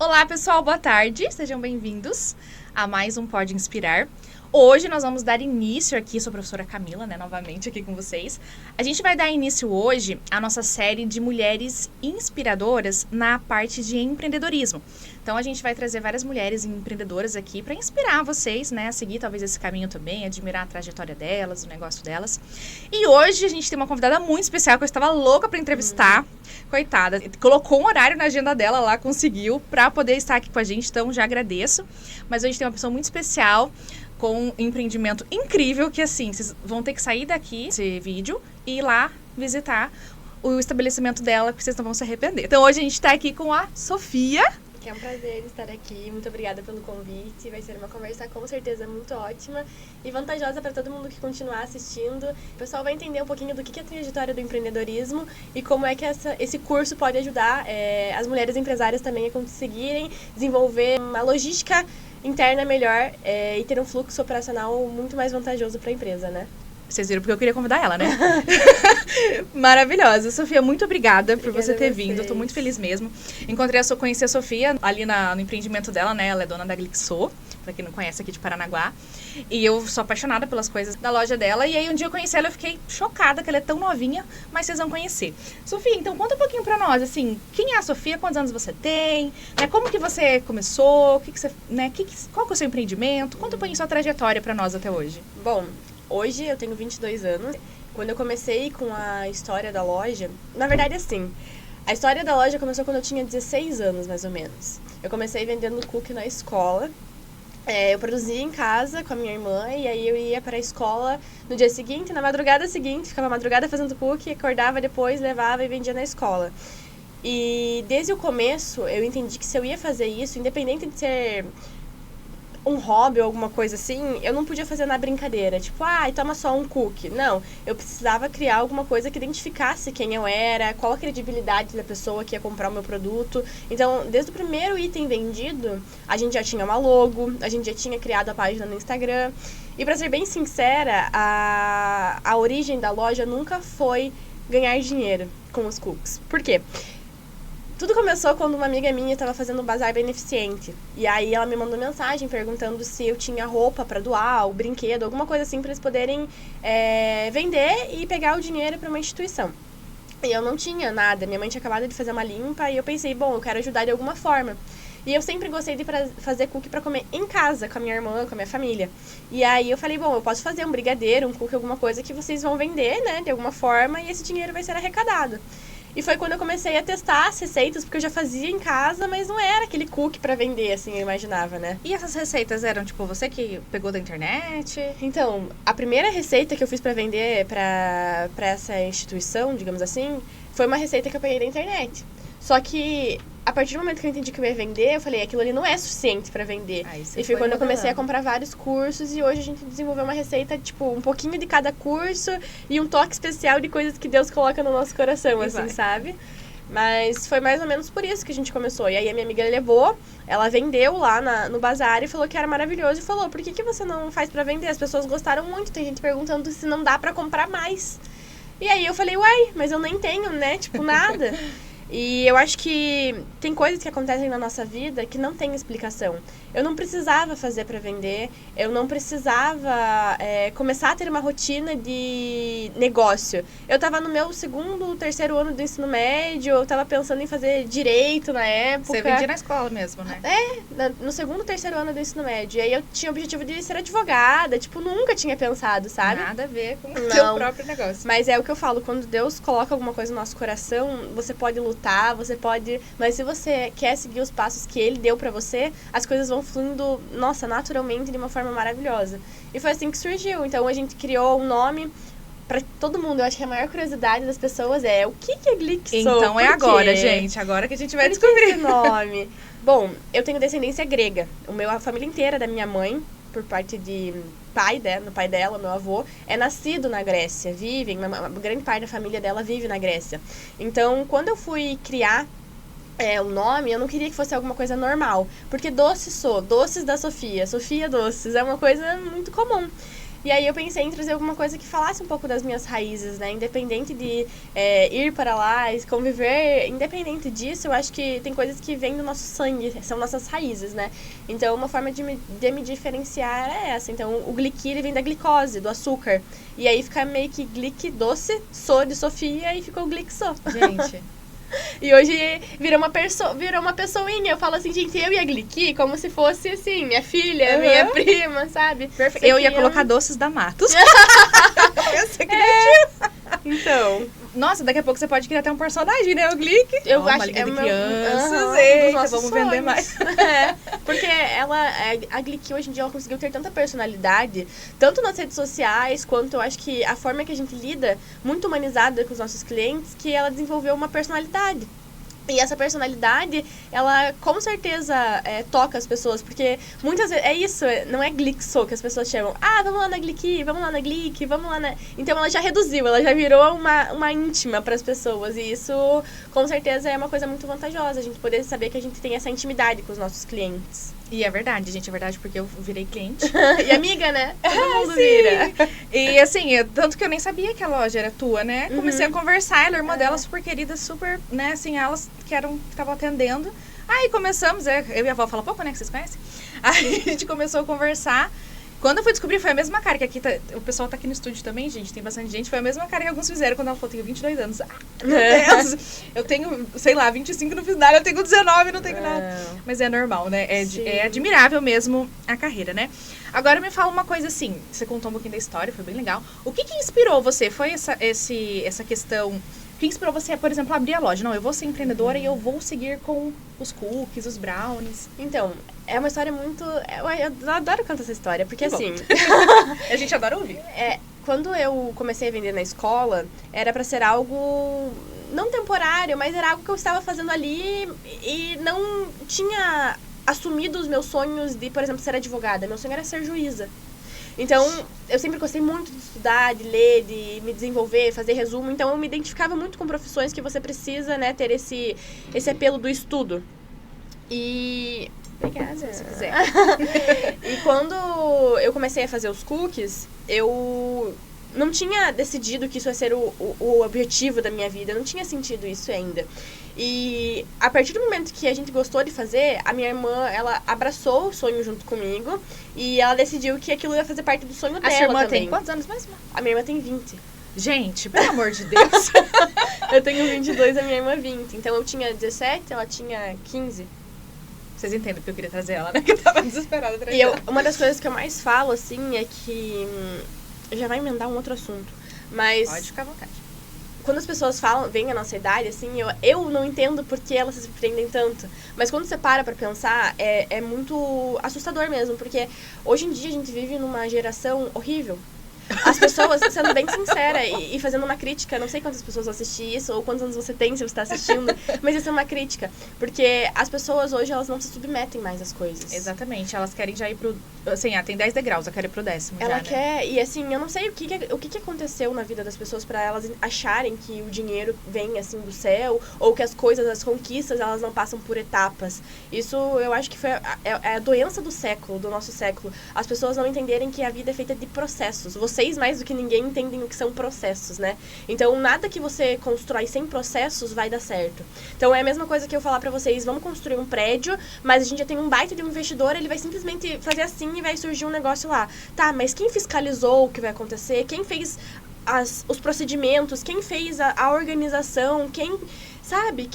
Olá, pessoal, boa tarde. Sejam bem-vindos a mais um Pode Inspirar. Hoje nós vamos dar início aqui, sou a professora Camila, novamente aqui com vocês. A gente vai dar início hoje à nossa série de mulheres inspiradoras na parte de empreendedorismo. Então a gente vai trazer várias mulheres empreendedoras aqui para inspirar vocês, a seguir talvez esse caminho também, admirar a trajetória delas, o negócio delas. E hoje a gente tem uma convidada muito especial que eu estava louca para entrevistar. Coitada, colocou um horário na agenda dela lá, conseguiu, para poder estar aqui com a gente, então já agradeço. Mas hoje tem uma pessoa muito especial, com um empreendimento incrível, que assim, vocês vão ter que sair daqui, desse vídeo, e ir lá visitar o estabelecimento dela, porque vocês não vão se arrepender. Então hoje a gente está aqui com a Sofia. Que é um prazer estar aqui, muito obrigada pelo convite, vai ser uma conversa com certeza muito ótima e vantajosa para todo mundo que continuar assistindo. O pessoal vai entender um pouquinho do que é a trajetória do empreendedorismo e como é que esse curso pode ajudar as mulheres empresárias também a conseguirem desenvolver uma logística interna melhor e ter um fluxo operacional muito mais vantajoso para a empresa, né? Vocês viram porque eu queria convidar ela, Maravilhosa. Sofia, muito obrigada por você ter vindo. Eu tô muito feliz mesmo. Conheci a Sofia ali no empreendimento dela, Ela é dona da Glixô, pra quem não conhece, aqui de Paranaguá. E eu sou apaixonada pelas coisas da loja dela. E aí um dia eu conheci ela, eu fiquei chocada que ela é tão novinha, mas vocês vão conhecer. Sofia, então conta um pouquinho pra nós, assim, quem é a Sofia, quantos anos você tem, como que você começou, qual que é o seu empreendimento? Conta um pouquinho sua trajetória pra nós até hoje. Bom, hoje eu tenho 22 anos. Quando eu comecei com a história da loja, na verdade assim, a história da loja começou quando eu tinha 16 anos, mais ou menos. Eu comecei vendendo cookie na escola. Eu produzia em casa com a minha irmã e aí eu ia para a escola no dia seguinte, na madrugada seguinte, ficava a madrugada fazendo cookie, acordava depois, levava e vendia na escola. E desde o começo eu entendi que se eu ia fazer isso, independente de ser um hobby ou alguma coisa assim, eu não podia fazer na brincadeira, tipo, toma só um cookie. Não, eu precisava criar alguma coisa que identificasse quem eu era, qual a credibilidade da pessoa que ia comprar o meu produto. Então, desde o primeiro item vendido, a gente já tinha uma logo, a gente já tinha criado a página no Instagram. E pra ser bem sincera, a origem da loja nunca foi ganhar dinheiro com os cookies. Por quê? Tudo começou quando uma amiga minha estava fazendo um bazar beneficente. E aí ela me mandou mensagem perguntando se eu tinha roupa para doar, ou brinquedo, alguma coisa assim, para eles poderem vender e pegar o dinheiro para uma instituição. E eu não tinha nada, minha mãe tinha acabado de fazer uma limpa e eu pensei, bom, eu quero ajudar de alguma forma. E eu sempre gostei de fazer cookie para comer em casa, com a minha irmã, com a minha família. E aí eu falei, bom, eu posso fazer um brigadeiro, um cookie, alguma coisa que vocês vão vender, de alguma forma, e esse dinheiro vai ser arrecadado. E foi quando eu comecei a testar as receitas, porque eu já fazia em casa, mas não era aquele cookie pra vender, assim, eu imaginava, E essas receitas eram, você que pegou da internet? Então, a primeira receita que eu fiz pra vender pra essa instituição, digamos assim, foi uma receita que eu peguei da internet. Só que, a partir do momento que eu entendi que eu ia vender, eu falei, aquilo ali não é suficiente pra vender. E foi quando eu comecei a comprar vários cursos e hoje a gente desenvolveu uma receita, um pouquinho de cada curso e um toque especial de coisas que Deus coloca no nosso coração, assim, sabe? Mas foi mais ou menos por isso que a gente começou. E aí a minha amiga levou, ela vendeu lá no bazar e falou que era maravilhoso. E falou, por que você não faz pra vender? As pessoas gostaram muito, tem gente perguntando se não dá pra comprar mais. E aí eu falei, mas eu nem tenho, nada. E eu acho que tem coisas que acontecem na nossa vida que não tem explicação. Eu não precisava fazer para vender, eu não precisava começar a ter uma rotina de negócio. Eu estava no meu terceiro ano do ensino médio, eu estava pensando em fazer direito na época. Você vendia na escola mesmo, né? No segundo, terceiro ano do ensino médio. E aí eu tinha o objetivo de ser advogada, nunca tinha pensado, sabe? Nada a ver com o seu próprio negócio. Mas é o que eu falo, quando Deus coloca alguma coisa no nosso coração, você pode lutar, mas se você quer seguir os passos que Ele deu pra você, as coisas vão fluindo, naturalmente, de uma forma maravilhosa. E foi assim que surgiu. Então a gente criou um nome pra todo mundo. Eu acho que a maior curiosidade das pessoas é o que é Glixô? Então é agora, gente. Agora que a gente vai descobrir esse nome. Bom, eu tenho descendência grega. A família inteira da minha mãe, por parte de pai dela, meu avô, é nascido na Grécia. Uma grande parte da família dela vive na Grécia. Então, quando eu fui criar o nome, eu não queria que fosse alguma coisa normal. Porque doces da Sofia. Sofia Doces é uma coisa muito comum. E aí eu pensei em trazer alguma coisa que falasse um pouco das minhas raízes, né? Independente de ir para lá e conviver, independente disso, eu acho que tem coisas que vêm do nosso sangue, são nossas raízes, né? Então, uma forma de me diferenciar é essa. Então, o gliqui, ele vem da glicose, do açúcar. E aí fica meio que glic doce, so de Sofia, e ficou glixo. Gente... E hoje virou uma pessoinha. Eu falo assim, gente, eu e a Gliqui como se fosse, assim, minha filha, minha prima, sabe? Perfeito. Eu ia colocar doces da Matos. Eu ser criativa. Então... Nossa, daqui a pouco você pode criar até um personagem, né? O Glic. Eu uma acho liga de meu, crianças. eita, Vamos sonhos. vender mais. Porque a Gliqui hoje em dia ela conseguiu ter tanta personalidade, tanto nas redes sociais, quanto eu acho que a forma que a gente lida, muito humanizada com os nossos clientes, que ela desenvolveu uma personalidade. E essa personalidade, ela com certeza toca as pessoas, porque muitas vezes, é isso, não é glixo que as pessoas chamam. Ah, vamos lá na Gliqui, vamos lá na Glic, vamos lá na... Então ela já reduziu, ela já virou uma íntima para as pessoas, e isso com certeza é uma coisa muito vantajosa, a gente poder saber que a gente tem essa intimidade com os nossos clientes. E é verdade, gente, é verdade, porque eu virei cliente. E amiga, né? Todo mundo vira. E assim, tanto que eu nem sabia que a loja era tua, né? Comecei a conversar, ela é irmã dela, super querida, super, né, assim, elas que estavam atendendo. Aí começamos, eu e a avó falam pouco, né, que vocês conhecem? Aí a gente começou a conversar. Quando eu fui descobrir, foi a mesma cara, que aqui o pessoal tá aqui no estúdio também, gente, tem bastante gente, foi a mesma cara que alguns fizeram quando ela falou, tenho 22 anos. Meu Deus, eu tenho, sei lá, 25, não fiz nada, eu tenho 19, não tenho nada. Mas é normal, né? É admirável mesmo a carreira, né? Agora me fala uma coisa assim, você contou um pouquinho da história, foi bem legal. O que inspirou você? Foi essa questão... O que inspirou você, por exemplo, a abrir a loja? Não, eu vou ser empreendedora e eu vou seguir com os cookies, os brownies. Então, é uma história muito... Eu adoro contar essa história, porque assim... A gente adora ouvir. Quando eu comecei a vender na escola, era pra ser algo... não temporário, mas era algo que eu estava fazendo ali e não tinha assumido os meus sonhos de, por exemplo, ser advogada. Meu sonho era ser juíza. Então, eu sempre gostei muito de estudar, de ler, de me desenvolver, fazer resumo. Então, eu me identificava muito com profissões que você precisa, né, ter esse apelo do estudo. E... Obrigada. Se quiser. E quando eu comecei a fazer os cookies, eu não tinha decidido que isso ia ser o objetivo da minha vida. Eu não tinha sentido isso ainda. E a partir do momento que a gente gostou de fazer, a minha irmã, ela abraçou o sonho junto comigo. E ela decidiu que aquilo ia fazer parte do sonho dela também. A sua irmã tem quantos anos mesmo? A minha irmã tem 20. Gente, pelo amor de Deus. Eu tenho 22, a minha irmã 20. Então eu tinha 17, ela tinha 15. Vocês entendem porque eu queria trazer ela, né? Que eu tava desesperada atrás E dela. uma das coisas que eu mais falo, assim, é que... já vai emendar um outro assunto. Mas... Pode ficar à vontade. Quando as pessoas vêm a nossa idade, assim, eu não entendo por que elas se surpreendem tanto. Mas quando você para pra pensar, é muito assustador mesmo. Porque hoje em dia a gente vive numa geração horrível. As pessoas, sendo bem sincera e fazendo uma crítica, não sei quantas pessoas vão assistir isso ou quantos anos você tem se você está assistindo, mas isso é uma crítica. Porque as pessoas hoje, elas não se submetem mais às coisas. Exatamente, elas querem já ir pro... Assim, tem 10 degraus, eu quero ir pro 10º Ela já, quer, né? e assim, eu não sei o que aconteceu na vida das pessoas pra elas acharem que o dinheiro vem, assim, do céu, ou que as coisas, as conquistas, elas não passam por etapas. Isso, eu acho que foi a doença do século, do nosso século. As pessoas não entenderem que a vida é feita de processos. Vocês, mais do que ninguém, entendem o que são processos, né? Então, nada que você constrói sem processos vai dar certo. Então, é a mesma coisa que eu falar pra vocês, vamos construir um prédio, mas a gente já tem um baita de um investidor, ele vai simplesmente fazer assim e vai surgir um negócio lá. Tá, mas quem fiscalizou o que vai acontecer? Quem fez os procedimentos? Quem fez a organização? Quem, sabe?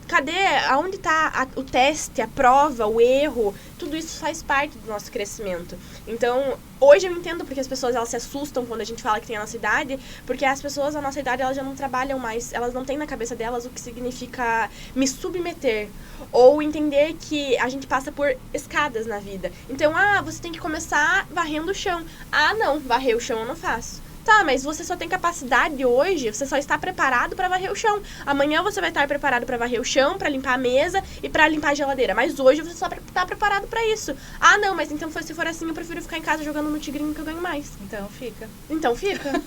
Cadê? Aonde tá o teste, a prova, o erro? Tudo isso faz parte do nosso crescimento. Então, hoje eu entendo porque as pessoas elas se assustam quando a gente fala que tem a nossa idade, porque as pessoas da nossa idade elas já não trabalham mais, elas não têm na cabeça delas o que significa me submeter. Ou entender que a gente passa por escadas na vida. Então, você tem que começar varrendo o chão. Não, varrer o chão eu não faço. Tá, mas você só tem capacidade hoje, você só está preparado para varrer o chão. Amanhã você vai estar preparado para varrer o chão, para limpar a mesa e para limpar a geladeira. Mas hoje você só está preparado para isso. Não, mas então se for assim, eu prefiro ficar em casa jogando no tigrinho que eu ganho mais. Então fica.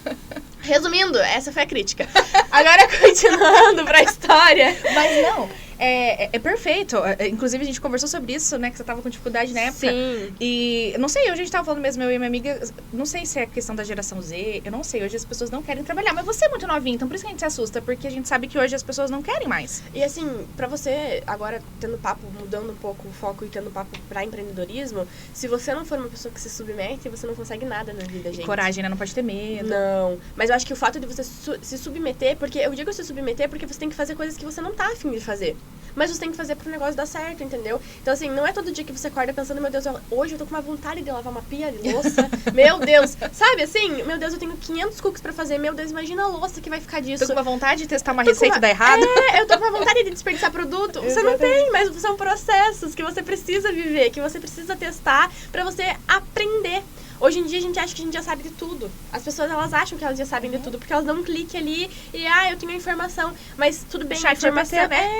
Resumindo, essa foi a crítica. Agora, continuando pra história. Mas não, é perfeito. Inclusive, a gente conversou sobre isso, né? Que você tava com dificuldade na época. Sim. E, não sei, hoje a gente tava falando mesmo, eu e minha amiga, não sei se é questão da geração Z, eu não sei, hoje as pessoas não querem trabalhar. Mas você é muito novinha, então por isso que a gente se assusta, porque a gente sabe que hoje as pessoas não querem mais. E assim, pra você, agora tendo papo, mudando um pouco o foco e tendo papo pra empreendedorismo, se você não for uma pessoa que se submete, você não consegue nada na vida, gente. Coragem, né? Não pode ter medo. Não, mas eu acho que o fato de você se submeter, porque eu digo se submeter porque você tem que fazer coisas que você não tá afim de fazer. Mas você tem que fazer pro negócio dar certo, entendeu? Então, assim, não é todo dia que você acorda pensando, meu Deus, hoje eu tô com uma vontade de lavar uma pia de louça. Meu Deus, sabe assim? Meu Deus, eu tenho 500 cookies pra fazer. Meu Deus, imagina a louça que vai ficar disso. Tô com uma vontade de testar uma receita e dar errado. Eu tô com uma vontade de desperdiçar produto. Você não tem, mas são processos que você precisa viver, que você precisa testar pra você aprender. Hoje em dia a gente acha que a gente já sabe de tudo. As pessoas, elas acham que elas já sabem de tudo, porque elas dão um clique ali e, eu tenho a informação. Mas tudo bem, a informação,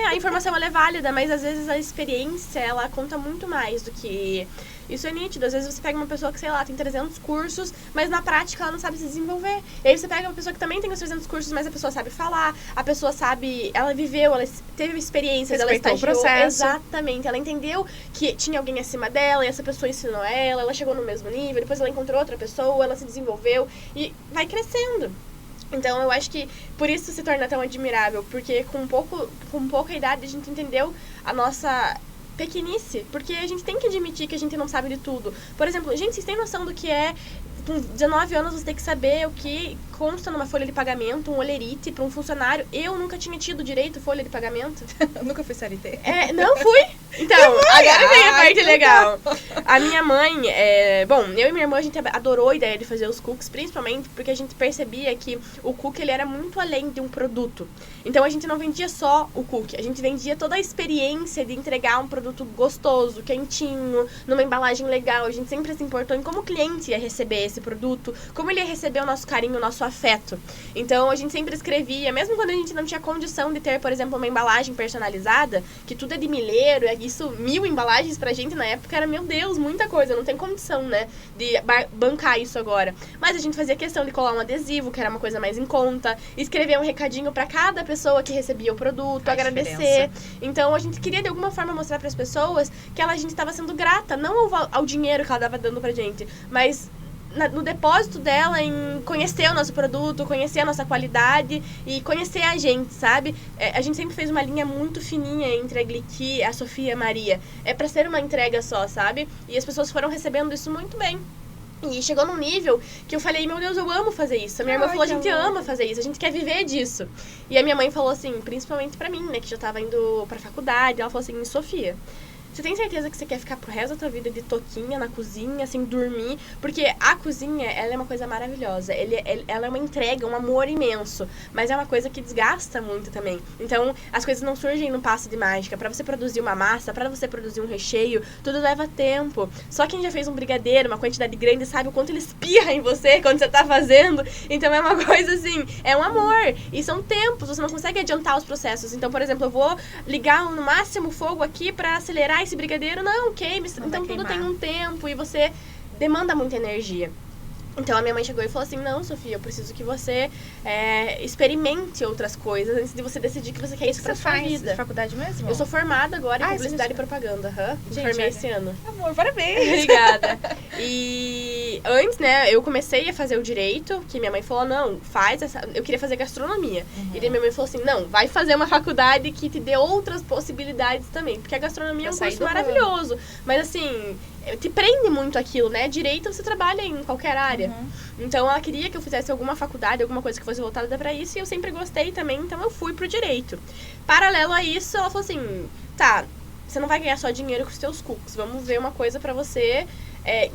a informação ela é válida, mas às vezes a experiência, ela conta muito mais do que... Isso é nítido. Às vezes você pega uma pessoa que, sei lá, tem 300 cursos, mas na prática ela não sabe se desenvolver. E aí você pega uma pessoa que também tem os 300 cursos, mas a pessoa sabe falar, a pessoa sabe, ela viveu, ela teve experiências, ela estagiou. O processo. Exatamente. Ela entendeu que tinha alguém acima dela e essa pessoa ensinou ela chegou no mesmo nível, depois ela encontrou outra pessoa, ela se desenvolveu e vai crescendo. Então, eu acho que por isso se torna tão admirável, porque com pouca idade a gente entendeu a nossa pequenice, porque a gente tem que admitir que a gente não sabe de tudo. Por exemplo, gente, vocês têm noção do que é, com 19 anos, você tem que saber o que consta numa folha de pagamento, um olerite para um funcionário. Eu nunca tinha tido direito folha de pagamento. Nunca fui CLT. Não fui. Então, agora vem a parte legal. A minha mãe, bom, eu e minha irmã, a gente adorou a ideia de fazer os cookies, principalmente porque a gente percebia que o cookie, ele era muito além de um produto. Então, a gente não vendia só o cookie, a gente vendia toda a experiência de entregar um produto gostoso, quentinho, numa embalagem legal. A gente sempre se importou em como o cliente ia receber esse produto, como ele ia receber o nosso carinho, o nosso afeto. Então, a gente sempre escrevia, mesmo quando a gente não tinha condição de ter, por exemplo, uma embalagem personalizada, que tudo é de milheiro, isso, 1000 embalagens pra gente na época era, meu Deus, muita coisa, não tem condição, né, de bancar isso agora. Mas a gente fazia questão de colar um adesivo, que era uma coisa mais em conta, escrever um recadinho pra cada pessoa que recebia o produto, agradecer. Então, a gente queria, de alguma forma, mostrar pras pessoas que a gente estava sendo grata, não ao dinheiro que ela estava dando pra gente, mas no depósito dela em conhecer o nosso produto, conhecer a nossa qualidade e conhecer a gente, sabe? A gente sempre fez uma linha muito fininha entre a Gliqui, a Sofia e a Maria. É pra ser uma entrega só, sabe? E as pessoas foram recebendo isso muito bem. E chegou num nível que eu falei, meu Deus, eu amo fazer isso. A minha irmã falou, a gente ama fazer isso, a gente quer viver disso. E a minha mãe falou assim, principalmente pra mim, né, que já tava indo pra faculdade, ela falou assim, Sofia, você tem certeza que você quer ficar pro resto da tua vida de toquinha na cozinha, sem dormir? Porque a cozinha, ela é uma coisa maravilhosa. Ela é uma entrega, um amor imenso. Mas é uma coisa que desgasta muito também. Então, as coisas não surgem num passo de mágica. Pra você produzir uma massa, pra você produzir um recheio, tudo leva tempo. Só quem já fez um brigadeiro, uma quantidade grande, sabe o quanto ele espirra em você quando você tá fazendo. Então, é uma coisa assim, é um amor. E são tempos, você não consegue adiantar os processos. Então, por exemplo, eu vou ligar no máximo o fogo aqui pra acelerar esse brigadeiro, não queime, então tudo tem um tempo e você demanda muita energia. Então a minha mãe chegou e falou assim, não, Sofia, eu preciso que você experimente outras coisas antes de você decidir que você quer isso pra sua vida. De faculdade mesmo? Eu sou formada agora em publicidade e propaganda. Me formei esse ano. Amor, parabéns! Obrigada. E antes, né, eu comecei a fazer o direito, que minha mãe falou, não, faz essa... Eu queria fazer gastronomia. E daí minha mãe falou assim, não, vai fazer uma faculdade que te dê outras possibilidades também. Porque a gastronomia é um curso maravilhoso. Mas assim, te prende muito aquilo, né? Direito você trabalha em qualquer área. Então ela queria que eu fizesse alguma faculdade, alguma coisa que fosse voltada pra isso, e eu sempre gostei também, então eu fui pro direito. Paralelo a isso, ela falou assim, tá, você não vai ganhar só dinheiro com os teus cookies, vamos ver uma coisa pra você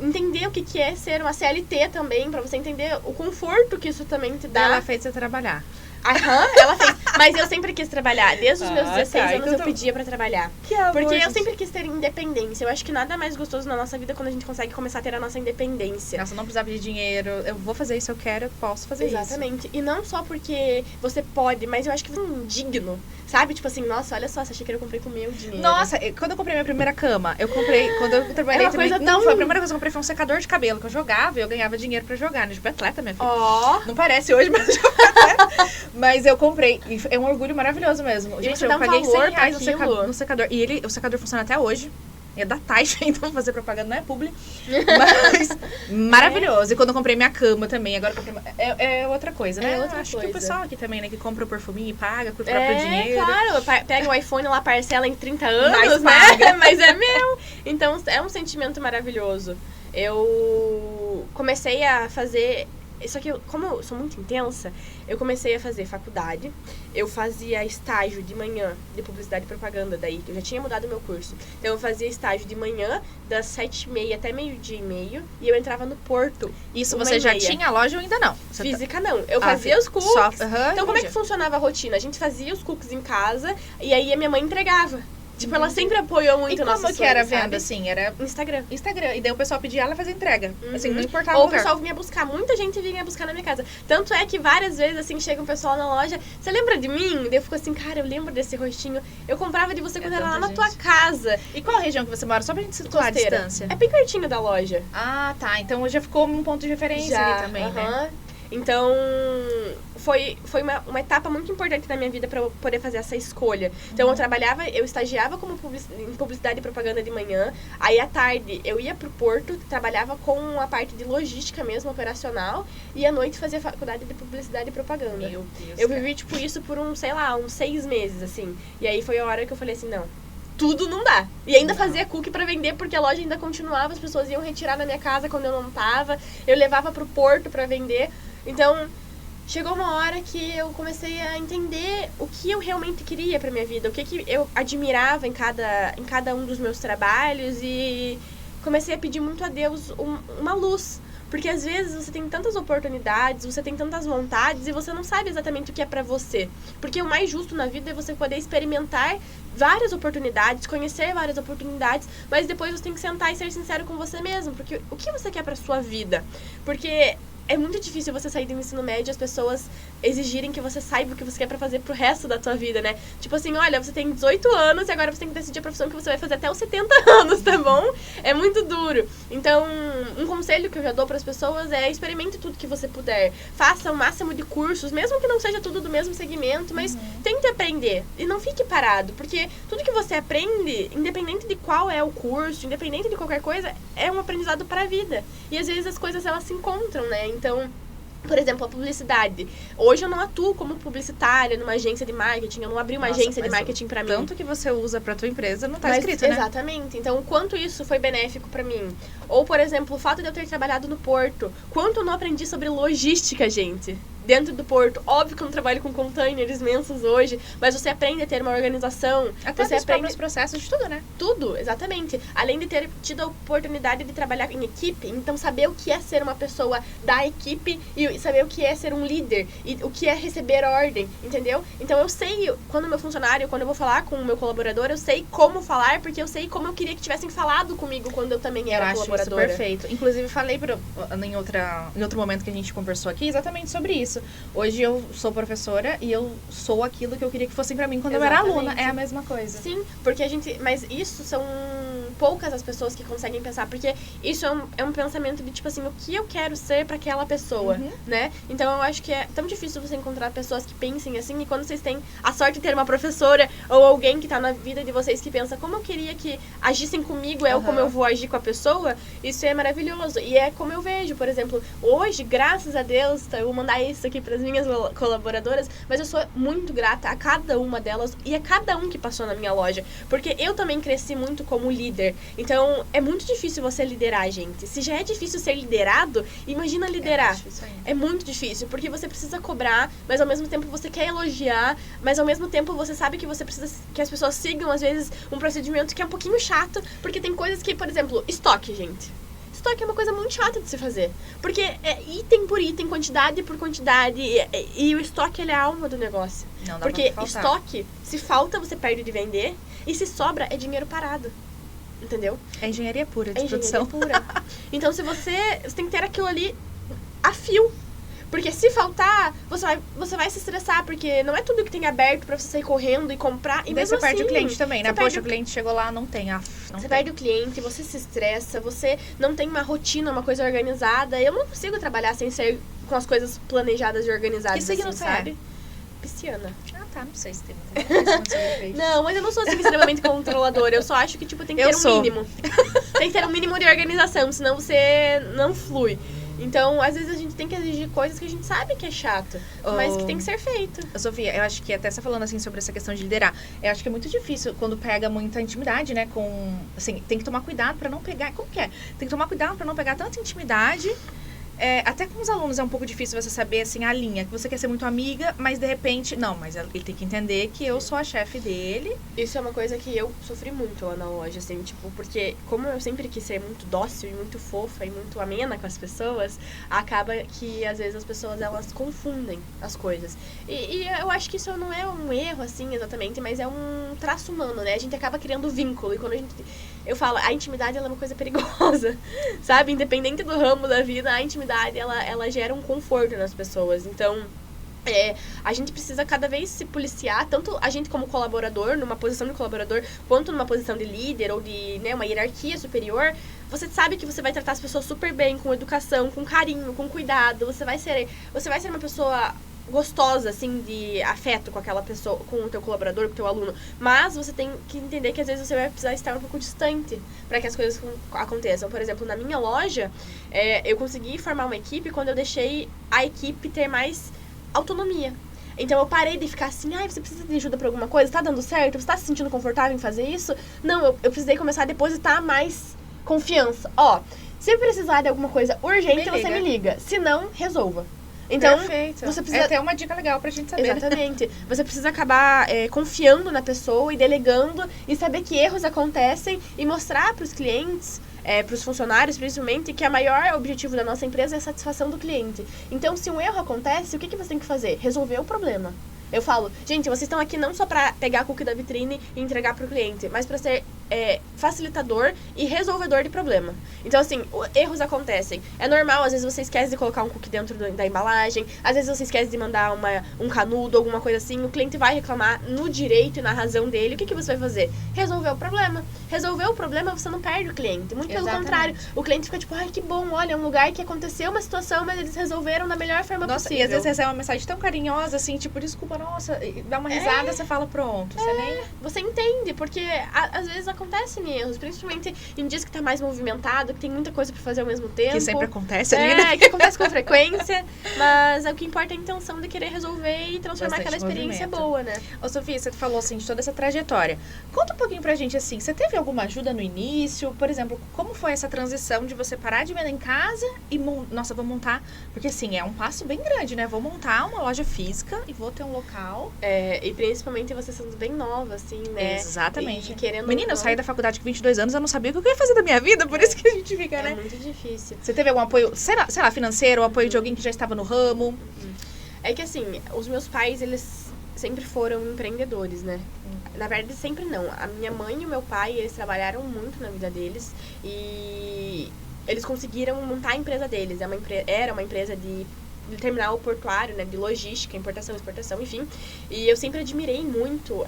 entender o que é ser uma CLT também, pra você entender o conforto que isso também te dá. Ela fez você trabalhar. Ela fez. Mas eu sempre quis trabalhar. Desde os meus 16 anos eu pedia pra trabalhar. Que amor, porque gente. eu sempre quis ter independência. Eu acho que nada mais gostoso na nossa vida quando a gente consegue começar a ter a nossa independência. Nossa, eu não precisava de dinheiro. Eu vou fazer isso, eu quero, eu posso fazer isso. Exatamente. E não só porque você pode, mas eu acho que você é indigno. Sabe? Tipo assim, nossa, olha só, você achei que eu comprei com o meu dinheiro. Nossa, quando eu comprei minha primeira cama, eu comprei, quando eu trabalhei também... Não, foi a primeira coisa que eu comprei, foi um secador de cabelo, que eu jogava e eu ganhava dinheiro pra jogar, né? Tipo, atleta, minha filha. Ó. Não parece hoje, mas eu jogava atleta. Mas eu comprei, e é um orgulho maravilhoso mesmo. E Gente, você eu dá um paguei valor R$100 pra no secador. E o secador funciona até hoje. É da Taixa, então fazer propaganda não é publi. Mas maravilhoso. E quando eu comprei minha cama também, agora eu comprei... É outra coisa, né? É outra Acho coisa. que o pessoal aqui também, né, que compra o perfuminho e paga com o próprio dinheiro. Claro, pega o iPhone lá, parcela em 30 anos, Mas né? paga. Mas é meu. Então, é um sentimento maravilhoso. Eu comecei a fazer... Só que, como eu sou muito intensa, eu comecei a fazer faculdade. Eu fazia estágio de manhã de publicidade e propaganda, daí que eu já tinha mudado o meu curso. Então, eu fazia estágio de manhã, das 7h30 até 12h30, e eu entrava no Porto. Isso você já tinha a loja ou ainda não? Você Física não. Eu fazia os cookies. Então, como é que funcionava a rotina? A gente fazia os cookies em casa, e aí a minha mãe entregava. Tipo, ela sempre apoiou muito a nossa como que era a sonho, venda, sabe? assim? Era Instagram. Instagram. E daí o pessoal pedia, ela fazia entrega. Assim, não importava Ou o o lugar. pessoal vinha buscar. Muita gente vinha buscar na minha casa. Tanto é que várias vezes, assim, chega um pessoal na loja. Você lembra de mim? Daí eu fico assim, cara, eu lembro desse rostinho. Eu comprava de você quando era lá na tua casa. E qual a região que você mora? Só pra gente situar a Costeira. distância. É bem pertinho da loja. Ah, tá. Então já ficou um ponto de referência ali também, né? Então, foi uma etapa muito importante na minha vida para eu poder fazer essa escolha. Então, eu estagiava como em publicidade e propaganda de manhã. Aí, à tarde, eu ia pro Porto, trabalhava com a parte de logística mesmo, operacional. E, à noite, fazia faculdade de publicidade e propaganda. Meu Deus, eu vivi, tipo, isso por uns 6 meses, assim. E aí, foi a hora que eu falei assim, não, tudo não dá. E ainda fazia cookie pra vender, porque a loja ainda continuava, as pessoas iam retirar da minha casa quando eu não tava. Eu levava pro Porto pra vender. Então, chegou uma hora que eu comecei a entender o que eu realmente queria pra minha vida, o que eu admirava em cada um dos meus trabalhos, e comecei a pedir muito a Deus uma luz. Porque às vezes você tem tantas oportunidades, você tem tantas vontades e você não sabe exatamente o que é pra você. Porque o mais justo na vida é você poder experimentar várias oportunidades, conhecer várias oportunidades, mas depois você tem que sentar e ser sincero com você mesmo. Porque o que você quer pra sua vida? Porque é muito difícil você sair do ensino médio e as pessoas exigirem que você saiba o que você quer pra fazer pro resto da tua vida, né? Tipo assim, olha, você tem 18 anos e agora você tem que decidir a profissão que você vai fazer até os 70 anos, tá bom? É muito duro. Então, um conselho que eu já dou pras pessoas é experimente tudo que você puder. Faça o máximo de cursos, mesmo que não seja tudo do mesmo segmento, mas tente aprender. E não fique parado, porque tudo que você aprende, independente de qual é o curso, independente de qualquer coisa, é um aprendizado pra vida. E às vezes as coisas, elas se encontram, né? Então, por exemplo, a publicidade. Hoje eu não atuo como publicitária numa agência de marketing, eu não abri uma agência de marketing pra mim. Tanto que você usa pra tua empresa não tá escrito, né? Exatamente. Então, o quanto isso foi benéfico pra mim. Ou, por exemplo, o fato de eu ter trabalhado no Porto. Quanto eu não aprendi sobre logística, gente. Dentro do Porto. Óbvio que eu não trabalho com containers imensos hoje, mas você aprende a ter uma organização. Até você aprende os processos de tudo, né? Tudo, exatamente. Além de ter tido a oportunidade de trabalhar em equipe, então saber o que é ser uma pessoa da equipe e saber o que é ser um líder e o que é receber ordem, entendeu? Então eu sei, quando eu vou falar com o meu colaborador, eu sei como falar, porque eu sei como eu queria que tivessem falado comigo quando eu também era colaboradora. Eu acho isso perfeito. Inclusive, falei em outro momento que a gente conversou aqui exatamente sobre isso. Hoje eu sou professora e eu sou aquilo que eu queria que fossem pra mim quando eu era aluna. É a mesma coisa. Sim, porque mas isso são poucas as pessoas que conseguem pensar, porque isso é um pensamento de, tipo assim, o que eu quero ser pra aquela pessoa, né? Então eu acho que é tão difícil você encontrar pessoas que pensem assim, e quando vocês têm a sorte de ter uma professora ou alguém que tá na vida de vocês que pensa como eu queria que agissem comigo, ou como eu vou agir com a pessoa, isso é maravilhoso. E é como eu vejo, por exemplo, hoje, graças a Deus, eu vou mandar isso aqui pras minhas colaboradoras, mas eu sou muito grata a cada uma delas e a cada um que passou na minha loja, porque eu também cresci muito como líder. Então, é muito difícil você liderar, gente. Se já é difícil ser liderado, imagina liderar. É muito difícil, porque você precisa cobrar, mas ao mesmo tempo você quer elogiar, mas ao mesmo tempo você sabe que você precisa que as pessoas sigam, às vezes, um procedimento que é um pouquinho chato, porque tem coisas que, por exemplo, estoque, gente. Estoque é uma coisa muito chata de se fazer. Porque é item por item, quantidade por quantidade. E o estoque, ele é a alma do negócio. Não dá porque pra faltar. Estoque, se falta, você perde de vender. E se sobra, é dinheiro parado. Entendeu? É engenharia pura de É produção. engenharia pura. Então, você tem que ter aquilo ali a fio. Porque se faltar, você vai se estressar, porque não é tudo que tem aberto pra você sair correndo e comprar. E daí você perde o cliente também, né? Poxa, o cliente cliente chegou lá, não tem. Você perde o cliente, você se estressa, você não tem uma rotina, uma coisa organizada. Eu não consigo trabalhar sem ser com as coisas planejadas e organizadas. Que signo assim, você sabe? pisciana. Ah, tá, não sei se tem muita informação sobre peixes. Não, mas eu não sou assim extremamente controladora. Eu só acho que, tipo, tem que ter mínimo. Tem que ter um mínimo de organização, senão você não flui. Então, às vezes a gente tem que exigir coisas que a gente sabe que é chato, mas que tem que ser feito. Sofia, eu acho que até você falando assim sobre essa questão de liderar, eu acho que é muito difícil quando pega muita intimidade, né, com, assim, tem que tomar cuidado pra não pegar, como que é? Tem que tomar cuidado pra não pegar tanta intimidade. Até com os alunos é um pouco difícil você saber, assim, a linha, que você quer ser muito amiga, mas de repente, não, mas ele tem que entender que eu sou a chefe dele. Isso é uma coisa que eu sofri muito lá na loja, assim, tipo, porque como eu sempre quis ser muito dócil e muito fofa e muito amena com as pessoas, acaba que, às vezes, as pessoas, elas confundem as coisas. E eu acho que isso não é um erro, assim, exatamente, mas é um traço humano, né? A gente acaba criando vínculo, e quando a gente... Eu falo, a intimidade, ela é uma coisa perigosa, sabe? Independente do ramo da vida, a intimidade, ela gera um conforto nas pessoas. Então, a gente precisa cada vez se policiar, tanto a gente como colaborador, numa posição de colaborador, quanto numa posição de líder ou de, né, uma hierarquia superior. Você sabe que você vai tratar as pessoas super bem, com educação, com carinho, com cuidado. Você vai ser uma pessoa gostosa, assim, de afeto com aquela pessoa, com o teu colaborador, com o teu aluno. Mas você tem que entender que às vezes você vai precisar estar um pouco distante para que as coisas aconteçam. Por exemplo, na minha loja, eu consegui formar uma equipe quando eu deixei a equipe ter mais autonomia. Então eu parei de ficar assim, você precisa de ajuda pra alguma coisa? Tá dando certo? Você tá se sentindo confortável em fazer isso? Não, eu precisei começar a depositar mais confiança. Se precisar de alguma coisa urgente, você me liga. Se não, resolva. Então, perfeito. Você precisa... É até uma dica legal pra gente saber. Exatamente. Você precisa acabar confiando na pessoa e delegando e saber que erros acontecem e mostrar pros clientes, pros funcionários principalmente, que o maior objetivo da nossa empresa é a satisfação do cliente. Então, se um erro acontece, o que você tem que fazer? Resolver o problema. Eu falo, gente, vocês estão aqui não só pra pegar a cookie da vitrine e entregar pro cliente, mas pra ser facilitador e resolvedor de problema. Então, assim, erros acontecem. É normal, às vezes você esquece de colocar um cookie dentro da embalagem, às vezes você esquece de mandar um canudo, alguma coisa assim, o cliente vai reclamar no direito e na razão dele. O que você vai fazer? Resolver o problema. Resolver o problema, você não perde o cliente. Muito pelo contrário. O cliente fica tipo, que bom, olha, é um lugar que aconteceu uma situação, mas eles resolveram da melhor forma possível. E às vezes você recebe uma mensagem tão carinhosa, assim, tipo, desculpa, nossa, e dá uma risada, você fala, pronto. Você entende, porque às vezes acontecem erros, principalmente em dias que tá mais movimentado, que tem muita coisa pra fazer ao mesmo tempo. Que sempre acontece ali, né? Que acontece com frequência, mas o que importa é a intenção de querer resolver e transformar aquela experiência boa, né? Ô, Sofia, você falou, assim, de toda essa trajetória. Conta um pouquinho pra gente, assim, você teve alguma ajuda no início? Por exemplo, como foi essa transição de você parar de vender em casa e, nossa, vou montar... Porque, assim, é um passo bem grande, né? Vou montar uma loja física e vou ter um local. E principalmente você sendo bem nova, assim, né? Exatamente. E querendo Menina, eu saí da faculdade com 22 anos, eu não sabia o que eu ia fazer da minha vida, por isso que a gente fica, né? É muito difícil. Você teve algum apoio, sei lá, financeiro, ou apoio de alguém que já estava no ramo? É que, assim, os meus pais, eles sempre foram empreendedores, né? Na verdade, sempre não. A minha mãe e o meu pai, eles trabalharam muito na vida deles e eles conseguiram montar a empresa deles. Era uma empresa de terminal portuário, né, de logística, importação, exportação, enfim. E eu sempre admirei muito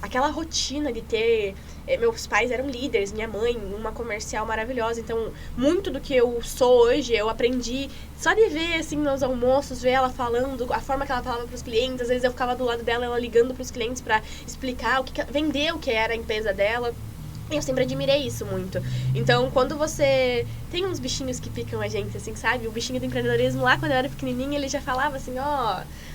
aquela rotina de ter... meus pais eram líderes, minha mãe, uma comercial maravilhosa. Então, muito do que eu sou hoje, eu aprendi só de ver, assim, nos almoços, ver ela falando, a forma que ela falava pros clientes. Às vezes eu ficava do lado dela, ela ligando pros clientes pra explicar, vender o que era a empresa dela. Eu sempre admirei isso muito. Então, quando você... Tem uns bichinhos que picam a gente, assim, sabe? O bichinho do empreendedorismo lá, quando eu era pequenininha, ele já falava assim,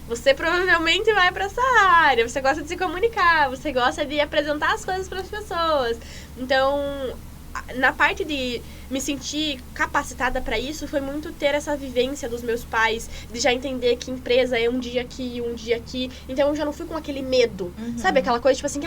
você provavelmente vai pra essa área, você gosta de se comunicar, você gosta de apresentar as coisas pras pessoas. Então, na parte de me sentir capacitada para isso, foi muito ter essa vivência dos meus pais, de já entender que empresa é um dia aqui, um dia aqui. Então eu já não fui com aquele medo, sabe? Aquela coisa tipo assim,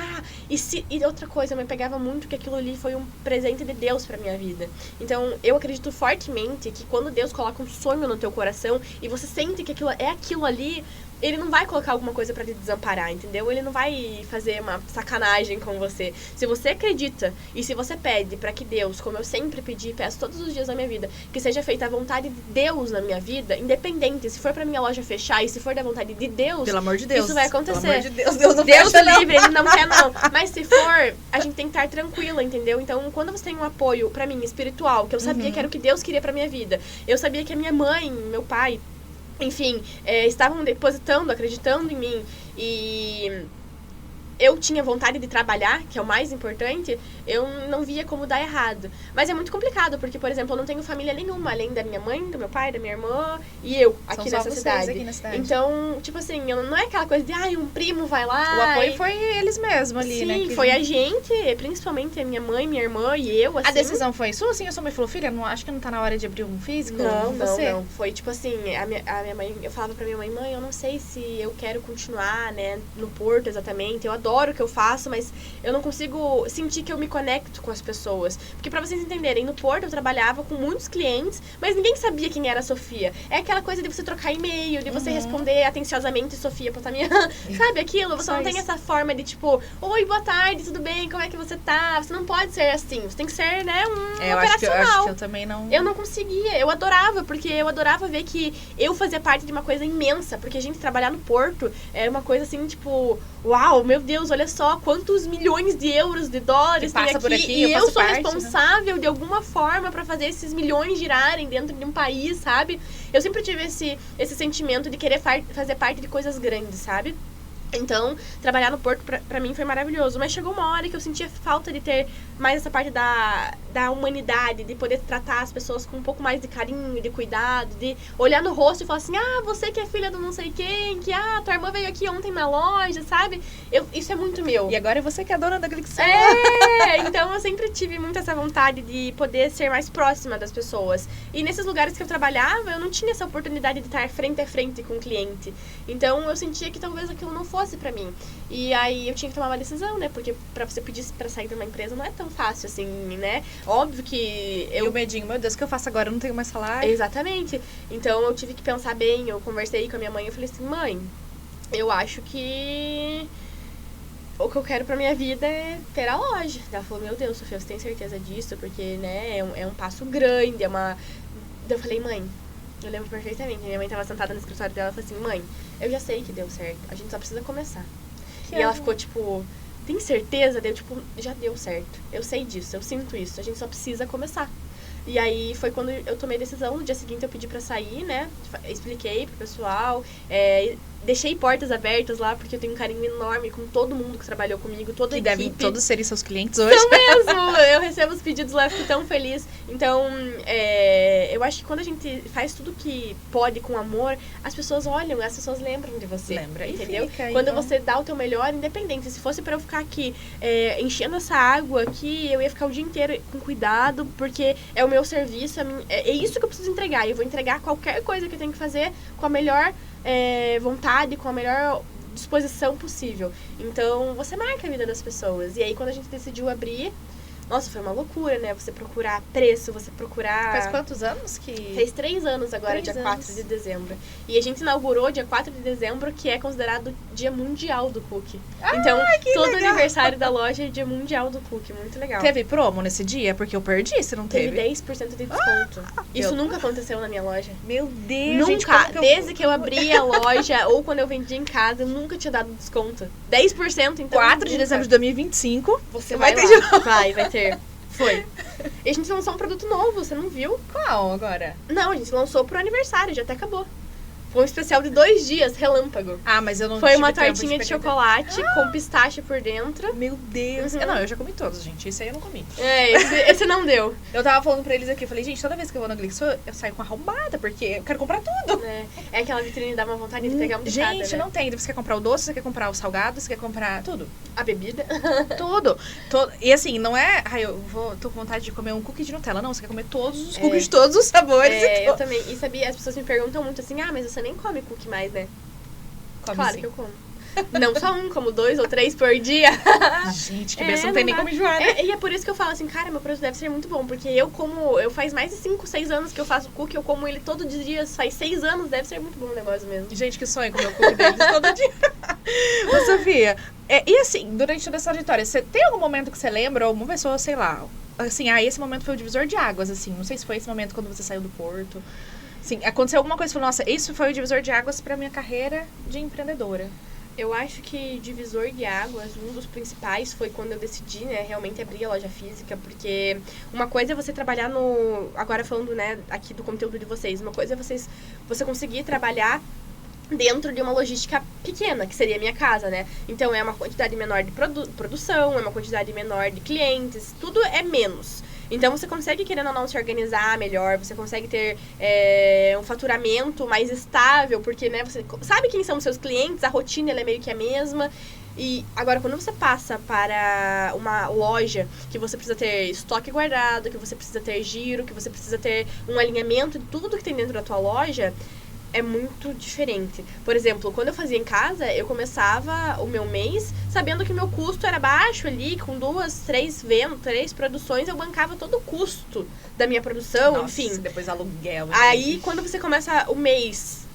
e outra coisa, eu me pegava muito que aquilo ali foi um presente de Deus pra minha vida. Então eu acredito fortemente que quando Deus coloca um sonho no teu coração e você sente que aquilo ali, ele não vai colocar alguma coisa pra te desamparar, entendeu? Ele não vai fazer uma sacanagem com você. Se você acredita e se você pede pra que Deus, como eu sempre pedi e peço todos os dias da minha vida, que seja feita a vontade de Deus na minha vida, independente, se for pra minha loja fechar e se for da vontade de Deus, pelo amor de Deus, isso vai acontecer. Pelo amor de Deus, Deus não Deus fecha, livre, ele não quer não. Mas se for, a gente tem que estar tranquila, entendeu? Então, quando você tem um apoio pra mim espiritual, que eu sabia que era o que Deus queria pra minha vida, eu sabia que a minha mãe, meu pai, enfim, estavam depositando, acreditando em mim. E eu tinha vontade de trabalhar, que é o mais importante, eu não via como dar errado. Mas é muito complicado, porque, por exemplo, eu não tenho família nenhuma, além da minha mãe, do meu pai, da minha irmã e eu, aqui nessa cidade. Aqui na cidade. Então, tipo assim, não é aquela coisa de, um primo vai lá. O apoio foi eles mesmos ali, sim, né? Sim, foi a gente, principalmente a minha mãe, minha irmã e eu, assim. A decisão foi sua, assim? A sua mãe falou, filha, acho que não tá na hora de abrir um físico? Não. Foi tipo assim, a minha mãe, eu falava pra minha mãe, eu não sei se eu quero continuar, né, no Porto exatamente. Eu adoro o que eu faço, mas eu não consigo sentir que eu me conecto com as pessoas. Porque pra vocês entenderem, no Porto eu trabalhava com muitos clientes, mas ninguém sabia quem era a Sofia. É aquela coisa de você trocar e-mail, de você responder atenciosamente Sofia Potamian, sabe aquilo? Você não tem essa forma de tipo, oi, boa tarde, tudo bem, como é que você tá? Você não pode ser assim, você tem que ser, né, operacional. Eu acho que eu também não... Eu não conseguia, eu adorava, porque eu adorava ver que eu fazia parte de uma coisa imensa, porque a gente trabalhar no Porto era uma coisa assim, tipo, uau, meu Deus, olha só quantos milhões de euros, de dólares tem aqui, e eu sou responsável de alguma forma pra fazer esses milhões girarem dentro de um país, sabe? Eu sempre tive esse sentimento de querer fazer parte de coisas grandes, sabe? Então, trabalhar no Porto pra mim foi maravilhoso. Mas chegou uma hora que eu sentia falta de ter mais essa parte da humanidade, de poder tratar as pessoas com um pouco mais de carinho, de cuidado, de olhar no rosto e falar assim, você que é filha do não sei quem, que tua irmã veio aqui ontem na loja, sabe? Isso é muito meu. E agora é você que é a dona da Glixon. Então eu sempre tive muito essa vontade de poder ser mais próxima das pessoas. E nesses lugares que eu trabalhava, eu não tinha essa oportunidade de estar frente a frente com o cliente. Então eu sentia que talvez aquilo não fosse pra mim. E aí eu tinha que tomar uma decisão, né? Porque pra você pedir pra sair de uma empresa não é tão fácil assim, né? Óbvio que E o medinho, meu Deus, o que eu faço agora? Eu não tenho mais salário. Exatamente. Então eu tive que pensar bem, eu conversei com a minha mãe, eu falei assim, mãe, eu acho que o que eu quero pra minha vida é ter a loja. Ela falou, meu Deus, Sofia, você tem certeza disso? Porque, né, é um passo grande, Eu falei, mãe, eu lembro perfeitamente, minha mãe tava sentada no escritório dela e falou assim, mãe, eu já sei que deu certo, a gente só precisa começar. E ela ficou, tipo, tem certeza? Deu, tipo, já deu certo, eu sei disso, eu sinto isso, a gente só precisa começar. E aí foi quando eu tomei a decisão, no dia seguinte eu pedi pra sair, né, expliquei pro pessoal, deixei portas abertas lá, porque eu tenho um carinho enorme com todo mundo que trabalhou comigo, toda a equipe. Devem todos serem seus clientes hoje. São mesmo! Eu recebo os pedidos lá, fico tão feliz. Então, eu acho que quando a gente faz tudo que pode com amor, as pessoas olham, as pessoas lembram de você. Lembra, entendeu? Fica, quando então... você dá o teu melhor, independente. Se fosse pra eu ficar aqui enchendo essa água aqui, eu ia ficar o dia inteiro com cuidado, porque é o meu serviço, é isso que eu preciso entregar. Eu vou entregar qualquer coisa que eu tenho que fazer com a melhor vontade, com a melhor disposição possível. Então, você marca a vida das pessoas. E aí, quando a gente decidiu abrir, nossa, foi uma loucura, né? Você procurar preço, você procurar... Faz quantos anos que... Fez 3 anos agora, dia 4 de dezembro. E a gente inaugurou dia 4 de dezembro, que é considerado dia mundial do cookie. Então, todo legal. Aniversário da loja é dia mundial do cookie. Muito legal. Teve promo nesse dia? Porque eu perdi, se não teve. Teve 10% de desconto. Isso nunca aconteceu na minha loja. Meu Deus, nunca. Gente, Desde que eu abri a loja ou quando eu vendia em casa, eu nunca tinha dado desconto. 10%, então. 4 de dezembro de 2025. Você vai ter ter lá. de novo. Vai ter. Foi. E a gente lançou um produto novo, você não viu? Qual agora? Não, a gente lançou pro aniversário, já até acabou. Foi um especial de 2 dias, relâmpago. Ah, mas eu não Foi tive uma tempo tortinha de experimentar. chocolate com pistache por dentro. Meu Deus. Uhum. Não, eu já comi todos, gente. Esse aí eu não comi. Esse não deu. Eu tava falando pra eles aqui, eu falei, gente, toda vez que eu vou na Glixo, eu saio com arrombada, porque eu quero comprar tudo. É aquela vitrine que dá uma vontade de pegar um bocado, Gente, né? não tem. Você quer comprar o doce, você quer comprar o salgado, você quer comprar tudo. A bebida. Tudo. E assim, não é... Ai, tô com vontade de comer um cookie de Nutella. Não, você quer comer todos os cookies de todos os sabores. Eu também. E sabia, as pessoas me perguntam muito assim, mas você nem come cookie mais, né? Come Claro sim. que eu como. Não só um, como 2 ou 3 por dia. Gente, que bênção, não tem nem dá. como enjoar, né? E é por isso que eu falo assim, cara, meu produto deve ser muito bom. Porque eu faz mais de 5, 6 anos que eu faço cookie, eu como ele todos os dias, faz 6 anos, deve ser muito bom o negócio mesmo. Gente, que sonho comer o cookie deles todo dia. Ô, Sofia, e assim, durante toda essa trajetória, você tem algum momento que você lembra, ou uma pessoa, sei lá, assim, esse momento foi o divisor de águas, assim, não sei se foi esse momento quando você saiu do Porto. Assim, aconteceu alguma coisa e falou, nossa, isso foi o divisor de águas pra minha carreira de empreendedora. Eu acho que divisor de águas, um dos principais foi quando eu decidi, né, realmente abrir a loja física, porque uma coisa é você trabalhar no... Agora falando, né, aqui do conteúdo de vocês, uma coisa é você conseguir trabalhar dentro de uma logística pequena, que seria a minha casa, né? Então, é uma quantidade menor de produção, é uma quantidade menor de clientes, tudo é menos. Então, você consegue, querendo ou não, se organizar melhor, você consegue ter um faturamento mais estável, porque, né, você sabe quem são os seus clientes, a rotina ela é meio que a mesma. E agora, quando você passa para uma loja que você precisa ter estoque guardado, que você precisa ter giro, que você precisa ter um alinhamento de tudo que tem dentro da tua loja, é muito diferente. Por exemplo, quando eu fazia em casa, eu começava o meu mês sabendo que o meu custo era baixo ali, com 2, 3 vendas, 3 produções, eu bancava todo o custo da minha produção, Nossa, enfim. depois aluguel. Aí, quando você começa o mês,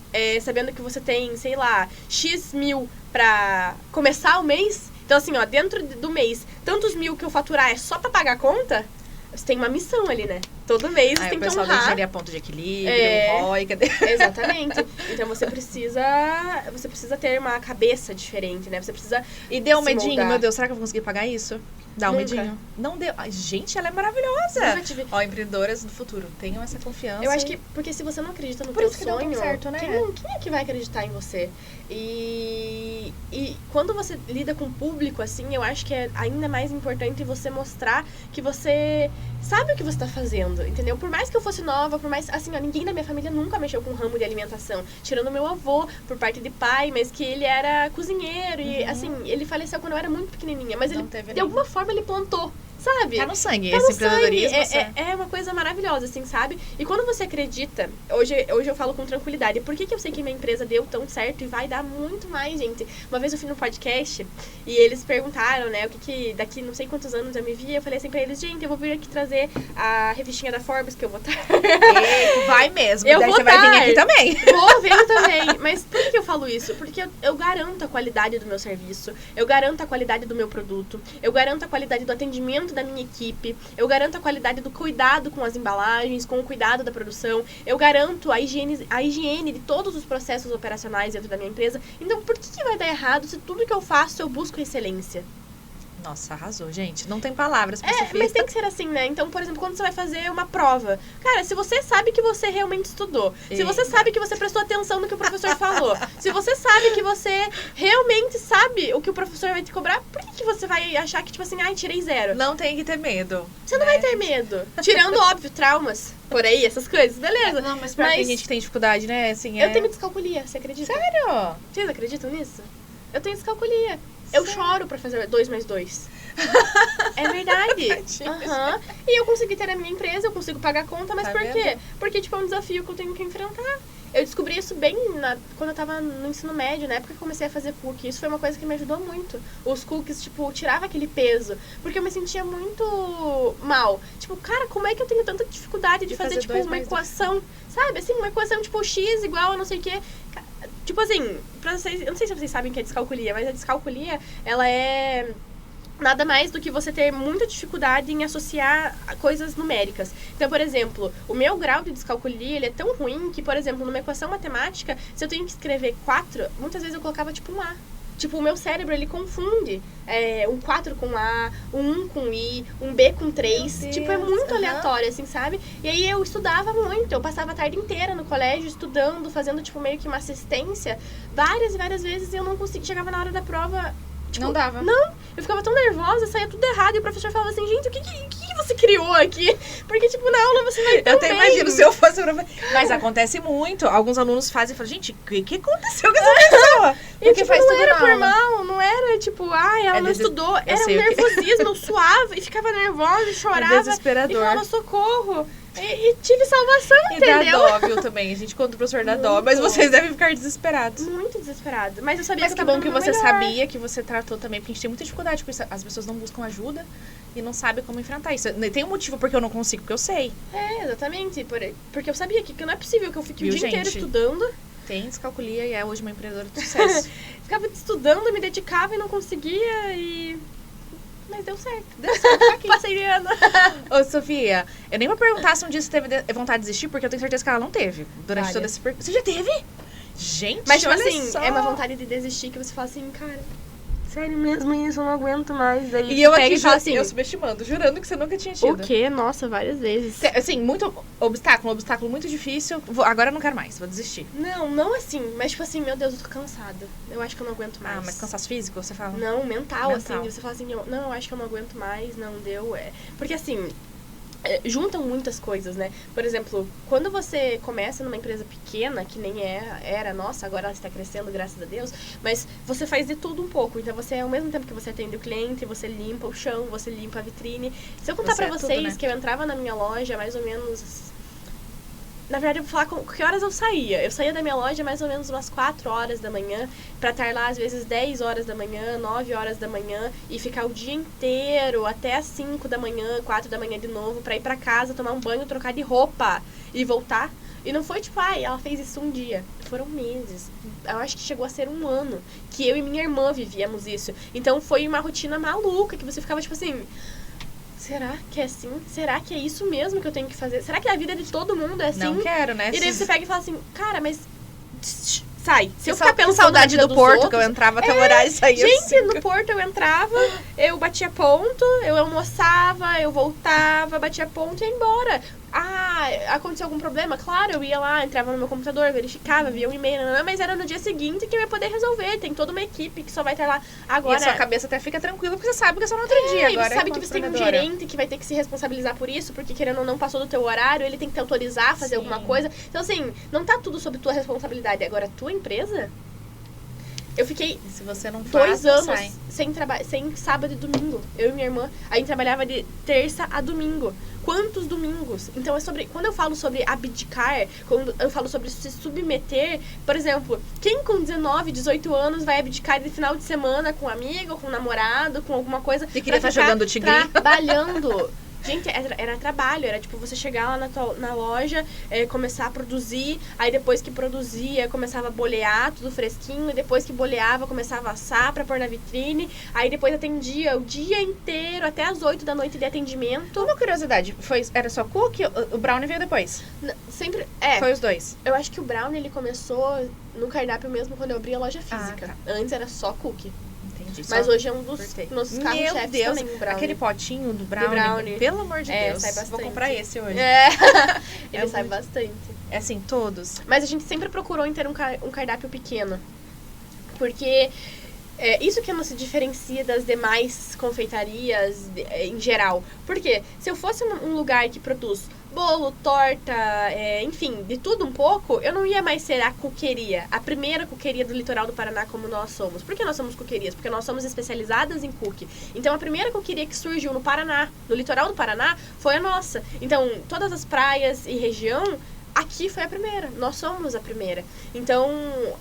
sabendo que você tem, sei lá, X mil pra começar o mês, então assim, ó, dentro do mês, tantos mil que eu faturar é só pra pagar a conta, você tem uma missão ali, né? Todo mês você tem que honrar. O pessoal da engenharia ponto de equilíbrio, ROI, cadê? Exatamente. Então você precisa ter uma cabeça diferente, né? Você precisa. E deu um se medinho, moldar. meu Deus, será que eu vou conseguir pagar isso? Dá um Nunca. medinho? Não deu. Ai, gente, ela é maravilhosa. Nunca tive. Ó, empreendedoras do futuro, tenham essa confiança. Eu acho que, porque se você não acredita no Por teu isso que deu sonho, tão certo, né? quem é que vai acreditar em você? E quando você lida com o público, assim, eu acho que é ainda mais importante você mostrar que você sabe o que você tá fazendo, entendeu? Por mais que eu fosse nova, por mais, assim, ó, ninguém da minha família nunca mexeu com o ramo de alimentação, tirando meu avô, por parte de pai, mas que ele era cozinheiro e, assim, ele faleceu quando eu era muito pequenininha, mas ele, de alguma forma, ele plantou, sabe? Tá no sangue, tá esse no empreendedorismo. sangue. É uma coisa maravilhosa, assim, sabe? E quando você acredita, hoje eu falo com tranquilidade, por que eu sei que minha empresa deu tão certo e vai dar muito mais, gente? Uma vez eu fui no podcast e eles perguntaram, né, o que daqui não sei quantos anos eu me via, eu falei assim pra eles, gente, eu vou vir aqui trazer a revistinha da Forbes que eu vou estar. Vai mesmo, eu daí vou você vai vir aqui também. Vou vir também. Mas por que eu falo isso? Porque eu garanto a qualidade do meu serviço, eu garanto a qualidade do meu produto, eu garanto a qualidade do atendimento da minha equipe, eu garanto a qualidade do cuidado com as embalagens, com o cuidado da produção, eu garanto a higiene de todos os processos operacionais dentro da minha empresa. Então, por que vai dar errado se tudo que eu faço eu busco excelência? Nossa, arrasou, gente. Não tem palavras pra ser mas tem que ser assim, né? Então, por exemplo, quando você vai fazer uma prova, cara, se você sabe que você realmente estudou, se você sabe que você prestou atenção no que o professor falou, se você sabe que você realmente sabe o que o professor vai te cobrar, por que você vai achar que, tipo assim, ai, tirei 0? Não tem que ter medo. Você não vai ter medo. Tirando, óbvio, traumas por aí, essas coisas, beleza. Não, mas tem gente que tem dificuldade, né? Assim, eu tenho descalculia, você acredita? Sério? Vocês acreditam nisso? Eu tenho descalculia. Eu choro pra fazer 2 mais 2. É verdade. Uhum. E eu consegui ter a minha empresa, eu consigo pagar a conta, mas por quê? Porque, tipo, é um desafio que eu tenho que enfrentar. Eu descobri isso bem quando eu tava no ensino médio, na época que eu comecei a fazer cookie. Isso foi uma coisa que me ajudou muito. Os cookies, tipo, tirava aquele peso. Porque eu me sentia muito mal. Tipo, cara, como é que eu tenho tanta dificuldade de fazer tipo, uma equação? Sabe? Assim, uma equação, tipo, x igual a não sei o quê. Tipo assim, pra vocês, eu não sei se vocês sabem o que é descalculia, mas a descalculia, ela é nada mais do que você ter muita dificuldade em associar coisas numéricas. Então, por exemplo, o meu grau de descalculia, ele é tão ruim que, por exemplo, numa equação matemática, se eu tenho que escrever 4, muitas vezes eu colocava tipo um A. Tipo, o meu cérebro, ele confunde um 4 com A, um 1 com I, um B com 3. Tipo, é muito aleatório, assim, sabe? E aí eu estudava muito. Eu passava a tarde inteira no colégio estudando, fazendo, tipo, meio que uma assistência. Várias e várias vezes eu não conseguia. Chegava na hora da prova... Tipo, não dava. Não, eu ficava tão nervosa, saía tudo errado. E o professor falava assim, gente, o que você criou aqui? Porque, tipo, na aula você vai tão Eu até imagino se eu fosse... Mas acontece muito. Alguns alunos fazem e falam, gente, o que aconteceu com essa pessoa? E, tipo, faz não era por mal, não era, tipo, ela não estudou. Era um nervosismo, eu suava e ficava nervosa e chorava. É desesperador. E falava socorro. E tive salvação, e entendeu? E dá dó, viu, também. A gente conta o professor da dó. Mas vocês devem ficar desesperados. Muito desesperados. Mas eu sabia que eu bom que você sabia, que você tratou também. Porque a gente tem muita dificuldade com isso. As pessoas não buscam ajuda e não sabem como enfrentar isso. Tem um motivo porque eu não consigo, porque eu sei. Exatamente. Porque eu sabia que não é possível que eu fique o dia inteiro estudando. Tem descalculia e é hoje uma empreendedora de sucesso. Ficava estudando, me dedicava e não conseguia Mas deu certo. Aqui. Passei de ano. Ô, Sofia, eu nem vou perguntar se um dia você teve vontade de desistir, porque eu tenho certeza que ela não teve. Durante todo esse percurso. Você já teve? Gente, Mas, tipo olha assim, só. é uma vontade de desistir que você fala assim, cara, sério mesmo isso, eu não aguento mais. Daí E você eu pega aqui e fala assim, eu subestimando, jurando que você nunca tinha o tido. quê? Nossa, várias vezes. Assim, muito obstáculo, um obstáculo muito difícil. Agora eu não quero mais, vou desistir. Não assim, mas tipo assim, meu Deus, eu tô cansada. Eu acho que eu não aguento mais. Ah, mas cansaço físico, você fala? Não, mental, Mental. assim. Você fala assim, eu acho que eu não aguento mais, não deu. Porque assim, juntam muitas coisas, né? Por exemplo, quando você começa numa empresa pequena, que nem era nossa, agora ela está crescendo, graças a Deus, mas você faz de tudo um pouco. Então você, ao mesmo tempo que você atende o cliente, você limpa o chão, você limpa a vitrine. Se eu contar Você pra é vocês tudo, né? que eu entrava na minha loja mais ou menos... Na verdade, eu vou falar com que horas eu saía. Eu saía da minha loja mais ou menos umas 4 horas da manhã, pra estar lá às vezes 10 horas da manhã, 9 horas da manhã, e ficar o dia inteiro até as 5 da manhã, 4 da manhã de novo, pra ir pra casa, tomar um banho, trocar de roupa e voltar. E não foi tipo, ela fez isso um dia. Foram meses. Eu acho que chegou a ser um ano que eu e minha irmã vivíamos isso. Então foi uma rotina maluca, que você ficava tipo assim... Será que é assim? Será que é isso mesmo que eu tenho que fazer? Será que a vida de todo mundo é assim? Não quero, né? E daí você pega e fala assim, cara, mas... Sai. Se eu Que ficar pensando saudade na vida do dos Porto, outros, que eu entrava até o horário e saía. gente, no Porto eu entrava, eu batia ponto, eu almoçava, eu voltava, batia ponto e ia embora. Aconteceu algum problema? Claro, eu ia lá, entrava no meu computador, verificava, via um e-mail, mas era no dia seguinte que eu ia poder resolver. Tem toda uma equipe que só vai estar lá agora. E a sua cabeça até fica tranquila, porque você sabe que é só no outro dia. E Agora você sabe que você tem um coordenadora. gerente que vai ter que se responsabilizar por isso, porque querendo ou não passou do teu horário, ele tem que te autorizar a fazer Sim. alguma coisa. Então, assim, não tá tudo sob tua responsabilidade. Agora, tua empresa... Eu fiquei E se você não faz, 2 não anos sai. sem sábado e domingo. Eu e minha irmã, a gente trabalhava de terça a domingo. Quantos domingos? Então, quando eu falo sobre abdicar, quando eu falo sobre se submeter, por exemplo, quem com 19, 18 anos vai abdicar de final de semana com um amigo, com um namorado, com alguma coisa... E queria pra estar ficar jogando tigrinho. trabalhando. Gente, era trabalho, era tipo você chegar lá na loja, começar a produzir, aí depois que produzia, começava a bolear tudo fresquinho, e depois que boleava, começava a assar pra pôr na vitrine, aí depois atendia o dia inteiro, até as 8 da noite de atendimento. Uma curiosidade, era só cookie? O brownie veio depois? Sempre, Foi os dois. eu acho que o brownie, ele começou no cardápio mesmo quando eu abri a loja física. tá. Antes era só cookie. Entendi. Mas só hoje é um dos cortei. nossos Meu carros-chefes Deus, também, o brownie. aquele potinho do brownie, brownie. pelo amor de Deus. sai bastante. Vou comprar esse hoje. Ele É sai muito- bastante. É assim, todos. Mas a gente sempre procurou em ter um cardápio pequeno. Porque isso que não se diferencia das demais confeitarias em geral. Porque se eu fosse um lugar que produz bolo, torta, enfim, de tudo um pouco, eu não ia mais ser a cuqueria, a primeira cuqueria do litoral do Paraná como nós somos. Por que nós somos cuquerias? Porque nós somos especializadas em cookie. Então a primeira cuqueria que surgiu no Paraná, no litoral do Paraná, foi a nossa. Então todas as praias e região, aqui foi a primeira, nós somos a primeira. Então,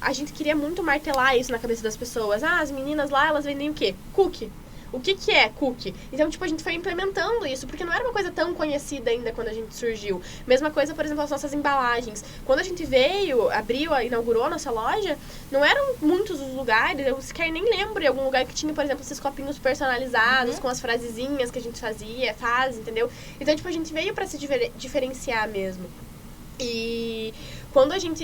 a gente queria muito martelar isso na cabeça das pessoas. As meninas lá, elas vendem o quê? Cookie. O que é cookie? Então, tipo, a gente foi implementando isso, porque não era uma coisa tão conhecida ainda quando a gente surgiu. Mesma coisa, por exemplo, as nossas embalagens. Quando a gente veio, inaugurou a nossa loja, não eram muitos os lugares, eu sequer nem lembro de algum lugar que tinha, por exemplo, esses copinhos personalizados, com as frasezinhas que a gente faz, entendeu? Então, tipo, a gente veio pra se diferenciar mesmo. E quando a gente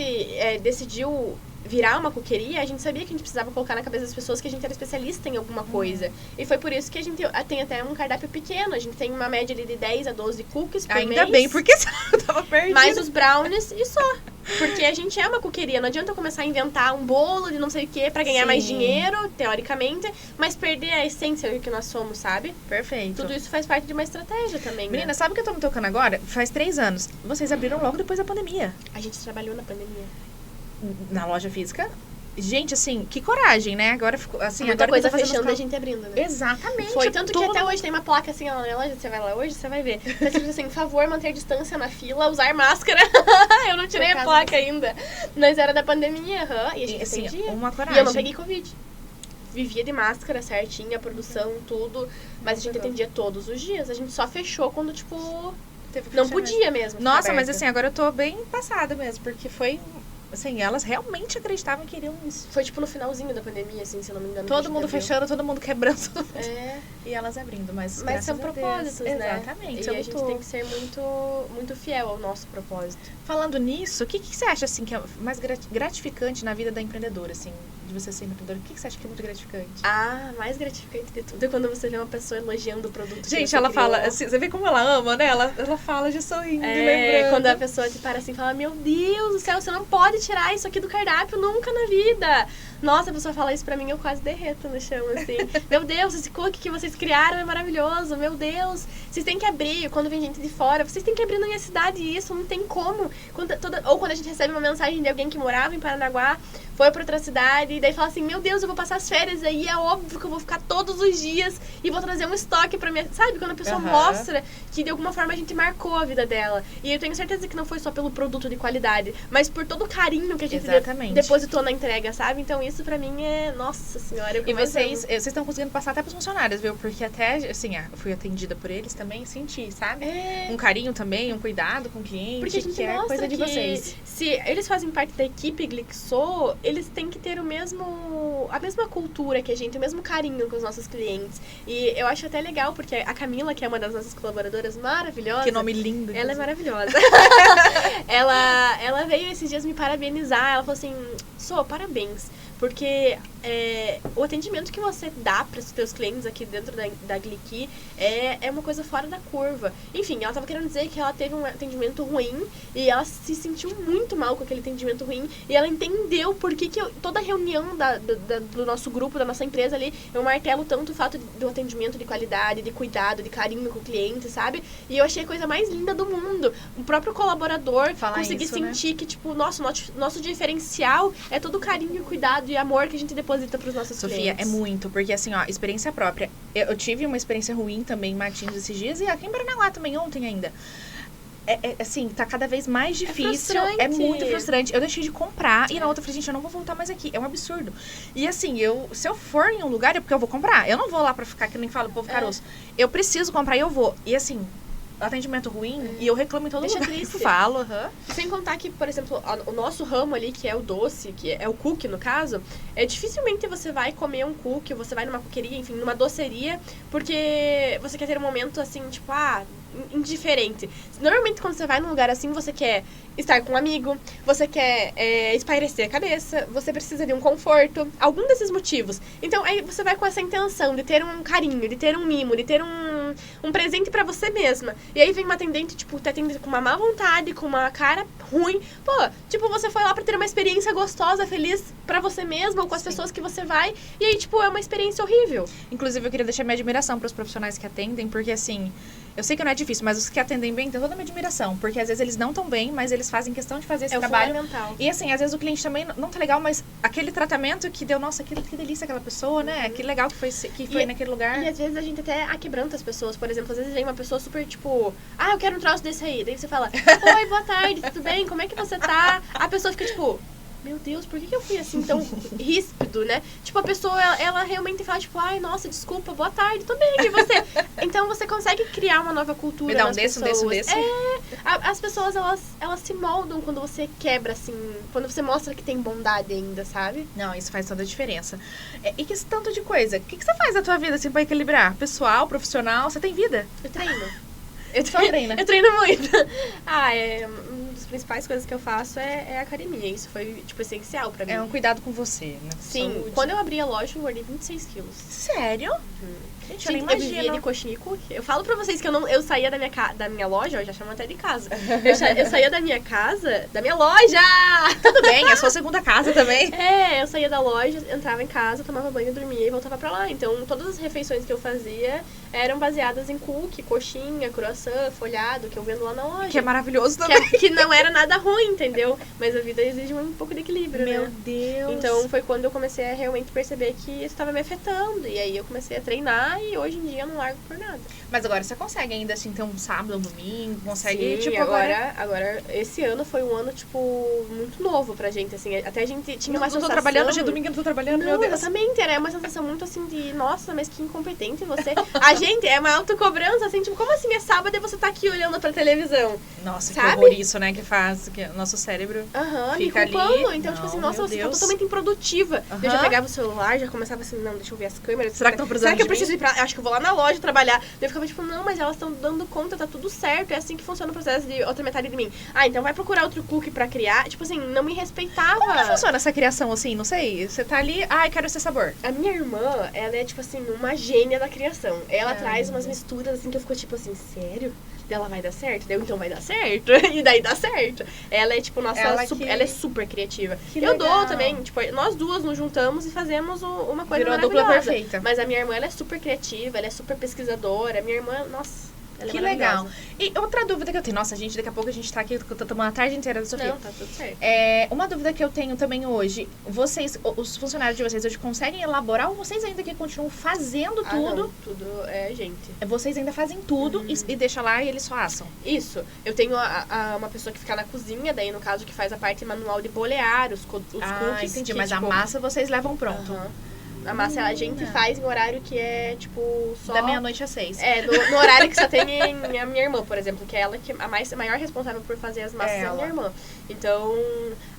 decidiu virar uma coqueria, a gente sabia que a gente precisava colocar na cabeça das pessoas que a gente era especialista em alguma coisa. E foi por isso que a gente tem até um cardápio pequeno. A gente tem uma média ali de 10 a 12 cookies por mês. Ainda bem, porque senão eu tava perdida. Mais os brownies e só. Porque a gente é uma coqueria. Não adianta eu começar a inventar um bolo de não sei o que pra ganhar mais dinheiro, teoricamente, mas perder a essência do que nós somos, sabe? Perfeito. Tudo isso faz parte de uma estratégia também, Menina, né? sabe o que eu tô me tocando agora? Faz 3 anos. Vocês abriram logo depois da pandemia. A gente trabalhou na pandemia. Na loja física. Gente, assim, que coragem, né? Agora ficou assim, Muita agora coisa tá fazendo fechando e a os gente abrindo, né? Exatamente. Foi tanto que todo- até hoje tem uma placa assim lá na loja, você vai lá hoje, você vai ver. Tá escrito assim, favor, manter distância na fila, usar máscara. Eu não tirei a placa ainda. Mas era da pandemia, e a gente assim, atendia. uma E coragem. eu não peguei Covid. Vivia de máscara certinha, a produção, tudo. Mas a gente atendia todos os dias. A gente só fechou quando, tipo, Teve que não fechar podia mesmo. ficar Nossa, mas aberto. assim, agora eu tô bem passada mesmo, porque foi assim, elas realmente acreditavam que iriam isso. Foi tipo no finalzinho da pandemia, assim, se eu não me engano. Todo mundo fechando, todo mundo quebrando. É. E elas abrindo, mas são propósitos, né? Exatamente. E a gente tem que ser muito, muito fiel ao nosso propósito. Falando nisso, o que você acha, assim, que é mais gratificante na vida da empreendedora, assim, de você ser empreendedora? O que você acha que é muito gratificante? Mais gratificante de tudo é quando você vê uma pessoa elogiando o produto que Gente, você ela criou. fala, assim, você vê como ela ama, né? Ela fala de sorrindo, lembrando. Quando a pessoa te para assim e fala, meu Deus do céu, você não pode tirar isso aqui do cardápio nunca na vida. Nossa, a pessoa fala isso pra mim, eu quase derreto no chão, assim. Meu Deus, esse cookie que vocês criaram é maravilhoso. Meu Deus, vocês têm que abrir. Quando vem gente de fora, vocês têm que abrir na minha cidade isso, não tem como. Ou quando a gente recebe uma mensagem de alguém que morava em Paranaguá, foi pra outra cidade, e daí fala assim, meu Deus, eu vou passar as férias aí, é óbvio que eu vou ficar todos os dias e vou trazer um estoque pra minha... Sabe, quando a pessoa mostra que de alguma forma a gente marcou a vida dela. E eu tenho certeza que não foi só pelo produto de qualidade, mas por todo o carinho que a gente depositou na entrega, sabe? Então isso pra mim é... Nossa senhora, eu E vocês estão conseguindo passar até pros funcionários, viu? Porque até, assim, eu fui atendida por eles também, senti, sabe? Um carinho também, um cuidado com o cliente, porque a gente que é coisa de vocês. Se eles fazem parte da equipe Glixo, eles têm que ter a mesma cultura que a gente, o mesmo carinho com os nossos clientes. E eu acho até legal, porque a Camila, que é uma das nossas colaboradoras maravilhosas... Que nome lindo. Ela é maravilhosa. ela veio esses dias me parabenizar. Ela falou assim, parabéns. Porque o atendimento que você dá para os seus clientes aqui dentro da Gliqui é uma coisa fora da curva. Enfim, ela estava querendo dizer que ela teve um atendimento ruim e ela se sentiu muito mal com aquele atendimento ruim. E ela entendeu por que toda reunião do nosso grupo, da nossa empresa ali, eu martelo tanto o fato do atendimento de qualidade, de cuidado, de carinho com o cliente, sabe? E eu achei a coisa mais linda do mundo. O próprio colaborador conseguir sentir que, tipo, nosso diferencial é todo o carinho e cuidado e amor que a gente deposita para os nossos clientes. Sofia, é muito, porque assim, ó, experiência própria. Eu tive uma experiência ruim também em Martins esses dias e aqui em Paranaguá também, ontem ainda. Assim, tá cada vez mais difícil. É muito frustrante. Eu deixei de comprar e na outra eu falei, gente, eu não vou voltar mais aqui. É um absurdo. E assim, se eu for em um lugar é porque eu vou comprar. Eu não vou lá pra ficar, que nem fala o povo caroço. Eu preciso comprar e eu vou. E assim, atendimento ruim e eu reclamo em todo lugar. Triste. Falo, Sem contar que, por exemplo, o nosso ramo ali, que é o doce, que é o cookie, no caso, dificilmente você vai comer um cookie, você vai numa cookeria, enfim, numa doceria, porque você quer ter um momento, assim, tipo, indiferente. Normalmente, quando você vai num lugar assim, você quer estar com um amigo, você quer espairecer a cabeça, você precisa de um conforto, algum desses motivos. Então, aí você vai com essa intenção de ter um carinho, de ter um mimo, de ter um presente pra você mesma. E aí vem uma atendente, tipo, te atende com uma má vontade, com uma cara ruim. Pô, tipo, você foi lá pra ter uma experiência gostosa, feliz pra você mesma ou com as pessoas que você vai. E aí, tipo, é uma experiência horrível. Inclusive, eu queria deixar minha admiração pros profissionais que atendem, porque assim... Eu sei que não é difícil, mas os que atendem bem têm toda a minha admiração. Porque às vezes eles não estão bem, mas eles fazem questão de fazer esse trabalho. Fundamental. E assim, às vezes o cliente também não tá legal, mas aquele tratamento que deu, nossa, que delícia aquela pessoa, né? Que legal que foi naquele lugar. E às vezes a gente até quebranta as pessoas. Por exemplo, às vezes vem uma pessoa super, tipo, eu quero um troço desse aí. Daí você fala, oi, boa tarde, tudo bem? Como é que você tá? A pessoa fica, tipo... Meu Deus, por que eu fui assim tão ríspido, né? Tipo, a pessoa, ela realmente fala, tipo, ai, nossa, desculpa, boa tarde, tô bem, e você? Então, você consegue criar uma nova cultura. Me dá um nas desse. As pessoas, elas se moldam quando você quebra, assim, quando você mostra que tem bondade ainda, sabe? Não, isso faz toda a diferença. E que esse tanto de coisa, o que você faz na tua vida, assim, pra equilibrar? Pessoal, profissional, você tem vida? Eu treino. Eu só treino. Eu treino muito. Uma das principais coisas que eu faço é academia. Isso foi, tipo, essencial pra mim. É um cuidado com você, né? Sim. Saúde. Quando eu abri a loja, eu engordei 26 quilos. Sério? Gente, eu nem Eu imagino. vivia de coxinha e cookie. Eu falo pra vocês que eu saía da minha loja, eu já chamo até de casa. Eu saía da minha casa, da minha loja! Tudo bem, é a sua segunda casa também. Eu saía da loja, entrava em casa, tomava banho, dormia e voltava pra lá. Então, todas as refeições que eu fazia eram baseadas em cookie, coxinha, croissant, folhado, que eu vendo lá na loja. Que é maravilhoso também. Que não era nada ruim, entendeu? Mas a vida exige um pouco de equilíbrio, Meu né? Deus. Então, foi quando eu comecei a realmente perceber que isso estava me afetando. E aí, eu comecei a treinar e hoje em dia eu não largo por nada. Mas agora você consegue ainda assim ter um sábado, um domingo, consegue, Sim, tipo, agora esse ano foi um ano, tipo, muito novo pra gente, assim, até a gente tinha uma sensação... Não tô trabalhando, de domingo eu não tô trabalhando, meu Não, Deus. exatamente, era uma sensação muito assim de, nossa, mas que incompetente você. A gente é uma autocobrança, assim, tipo, como assim é sábado e você tá aqui olhando pra televisão? Nossa, sabe? que horror isso, né, que faz, que o nosso cérebro Me fica culpando. ali. Então, Não, tipo assim, meu nossa, você tá Deus. totalmente improdutiva. Eu já pegava o celular, já começava assim, não, deixa eu ver as câmeras. Será que estão precisando Será que eu de mim? preciso ir pra... Acho que eu vou lá na loja trabalhar. Daí eu ficava tipo, não, mas elas estão dando conta, tá tudo certo. É assim que funciona o processo de outra metade de mim. Ah, então vai procurar outro cookie pra criar. Tipo assim, não me respeitava. Como que funciona essa criação, assim? Não sei. Você tá ali, ai, quero esse sabor. A minha irmã, ela é, tipo assim, uma gênia da criação. Ela Ai, traz meu umas Deus. misturas, assim, que eu fico, tipo assim, sério? Dela vai dar certo? Daí eu, então vai dar certo. E daí dá certo. Ela é, tipo, nossa, Ela ela é super criativa. Que eu legal. dou também, tipo, nós duas nos juntamos e fazemos uma coisa Virou a dupla maravilhosa. perfeita. Mas a minha irmã, ela é super criativa, ela é super pesquisadora. A minha irmã, nossa, ela é Que legal. maravilhosa. E outra dúvida que eu tenho. Nossa, gente, daqui a pouco a gente tá aqui tomando a tarde inteira da Sofia. Não, tá tudo certo. Uma dúvida que eu tenho também hoje. Vocês, os funcionários de vocês hoje conseguem elaborar ou vocês ainda que continuam fazendo Ah, tudo? não, tudo é gente. Vocês ainda fazem tudo e deixa lá e eles só assam. Isso. Eu tenho uma pessoa que fica na cozinha, daí no caso que faz a parte manual de bolear os cookies. Entendi. que, Mas a tipo, massa vocês levam pronto. aham. A massa a gente faz em horário que é, tipo, só... Da meia-noite às 6. É, no horário que só tem a minha irmã, por exemplo, que é ela que a maior responsável por fazer as massas é a minha irmã. Então,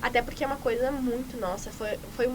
até porque é uma coisa muito nossa, foi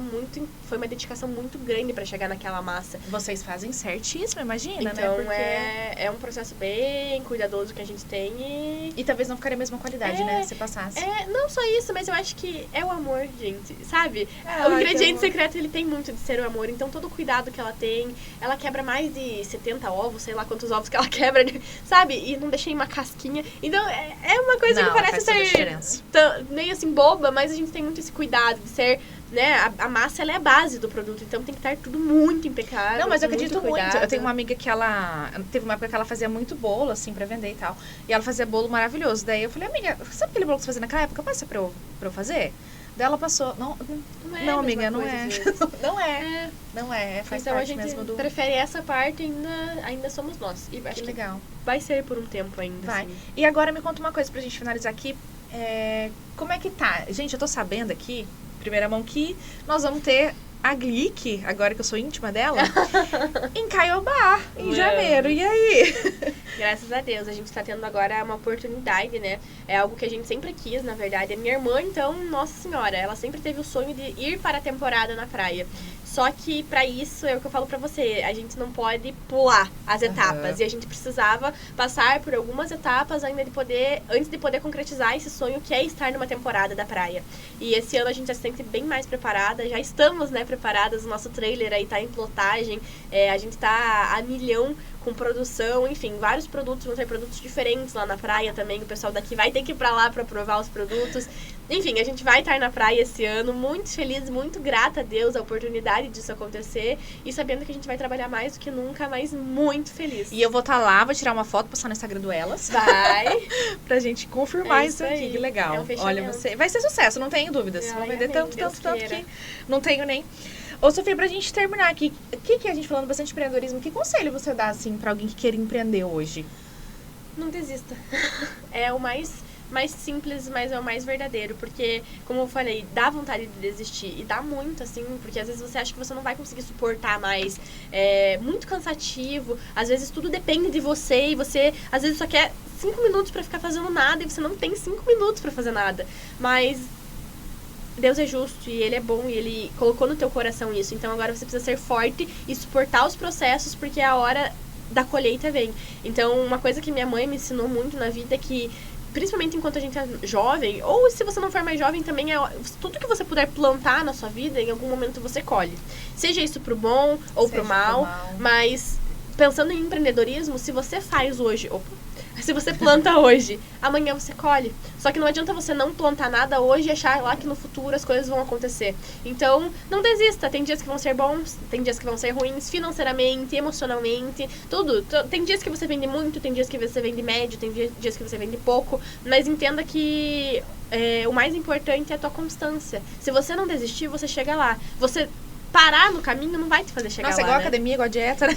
uma dedicação muito grande pra chegar naquela massa. Vocês fazem certíssimo, imagina, Então, né? Porque... é um processo bem cuidadoso que a gente tem E talvez não ficaria a mesma qualidade, né? Se passasse. não só isso, mas eu acho que é o amor, gente, sabe? Ah, O ingrediente que amor. secreto, ele tem muito de ser o amor. Então, todo o cuidado que ela tem, ela quebra mais de 70 ovos, sei lá quantos ovos que ela quebra, sabe? E não deixei uma casquinha. Então, é uma coisa Não, que parece faz toda a ser diferença. meio assim boba, mas a gente tem muito esse cuidado de ser, né? A massa, ela é a base do produto, então tem que estar tudo muito impecável. Não, mas eu com acredito muito. cuidado. Eu tenho uma amiga que ela... Teve uma época que ela fazia muito bolo, assim, pra vender e tal. E ela fazia bolo maravilhoso. Daí eu falei, amiga, sabe aquele bolo que você fazia naquela época? Passa pra eu fazer? Daí ela passou... Não, Não é a não mesma amiga, não coisa, é. às vezes. Não é. É. Não é. Faz Então a parte gente mesmo do... prefere essa parte e ainda somos nós. E acho Que que legal. vai ser por um tempo ainda. Vai. Assim. E agora me conta uma coisa pra gente finalizar aqui. Como é que tá? Gente, eu tô sabendo aqui, primeira mão, que nós vamos ter a Glick, agora que eu sou íntima dela, em Caiobá, em Vamos. janeiro. E aí? Graças a Deus, a gente tá tendo agora uma oportunidade, né? É algo que a gente sempre quis, na verdade. A minha irmã, então, nossa senhora, ela sempre teve o sonho de ir para a temporada na praia. Só que pra isso, é o que eu falo pra você, a gente não pode pular as etapas. E a gente precisava passar por algumas etapas antes de poder concretizar esse sonho que é estar numa temporada da praia. E esse ano a gente já se sente bem mais preparada, já estamos, né, preparadas. O nosso trailer aí tá em plotagem, a gente tá a milhão com produção, enfim, vários produtos, vão ter produtos diferentes lá na praia também. O pessoal daqui vai ter que ir pra lá pra provar os produtos. Enfim, a gente vai estar na praia esse ano, muito feliz, muito grata a Deus a oportunidade disso acontecer e sabendo que a gente vai trabalhar mais do que nunca, mas muito feliz. E eu vou estar lá, vou tirar uma foto, postar no Instagram do Elas. Vai! Pra gente confirmar É isso isso aqui, aí. que legal. É um fechamento. Olha, vai ser sucesso, não tenho dúvidas. Ai, Vou vender amém, tanto Deus queira. que não tenho nem... Ô, Sofia, pra gente terminar aqui, o que a gente falando bastante de empreendedorismo, que conselho você dá, assim, pra alguém que queira empreender hoje? Não desista. É o mais simples, mas é o mais verdadeiro. Porque, como eu falei, dá vontade de desistir. E dá muito, assim, porque às vezes você acha que você não vai conseguir suportar mais. É muito cansativo. Às vezes tudo depende de você e você, às vezes, só quer 5 minutos pra ficar fazendo nada e você não tem 5 minutos pra fazer nada. Mas Deus é justo e Ele é bom e Ele colocou no teu coração isso. Então agora você precisa ser forte e suportar os processos, porque a hora da colheita vem. Então, uma coisa que minha mãe me ensinou muito na vida é que, principalmente enquanto a gente é jovem, ou se você não for mais jovem também, tudo que você puder plantar na sua vida, em algum momento você colhe. Seja isso pro bom ou pro mal, mas pensando em empreendedorismo, se você faz hoje... Se você planta hoje, amanhã você colhe. Só que não adianta você não plantar nada hoje e achar lá que no futuro as coisas vão acontecer. Então, não desista. Tem dias que vão ser bons, tem dias que vão ser ruins, financeiramente, emocionalmente, tudo. Tem dias que você vende muito, tem dias que você vende médio, tem dias que você vende pouco. Mas entenda que o mais importante é a tua constância. Se você não desistir, você chega lá. Você parar no caminho não vai te fazer chegar Nossa, lá, igual né? academia, igual dieta, né?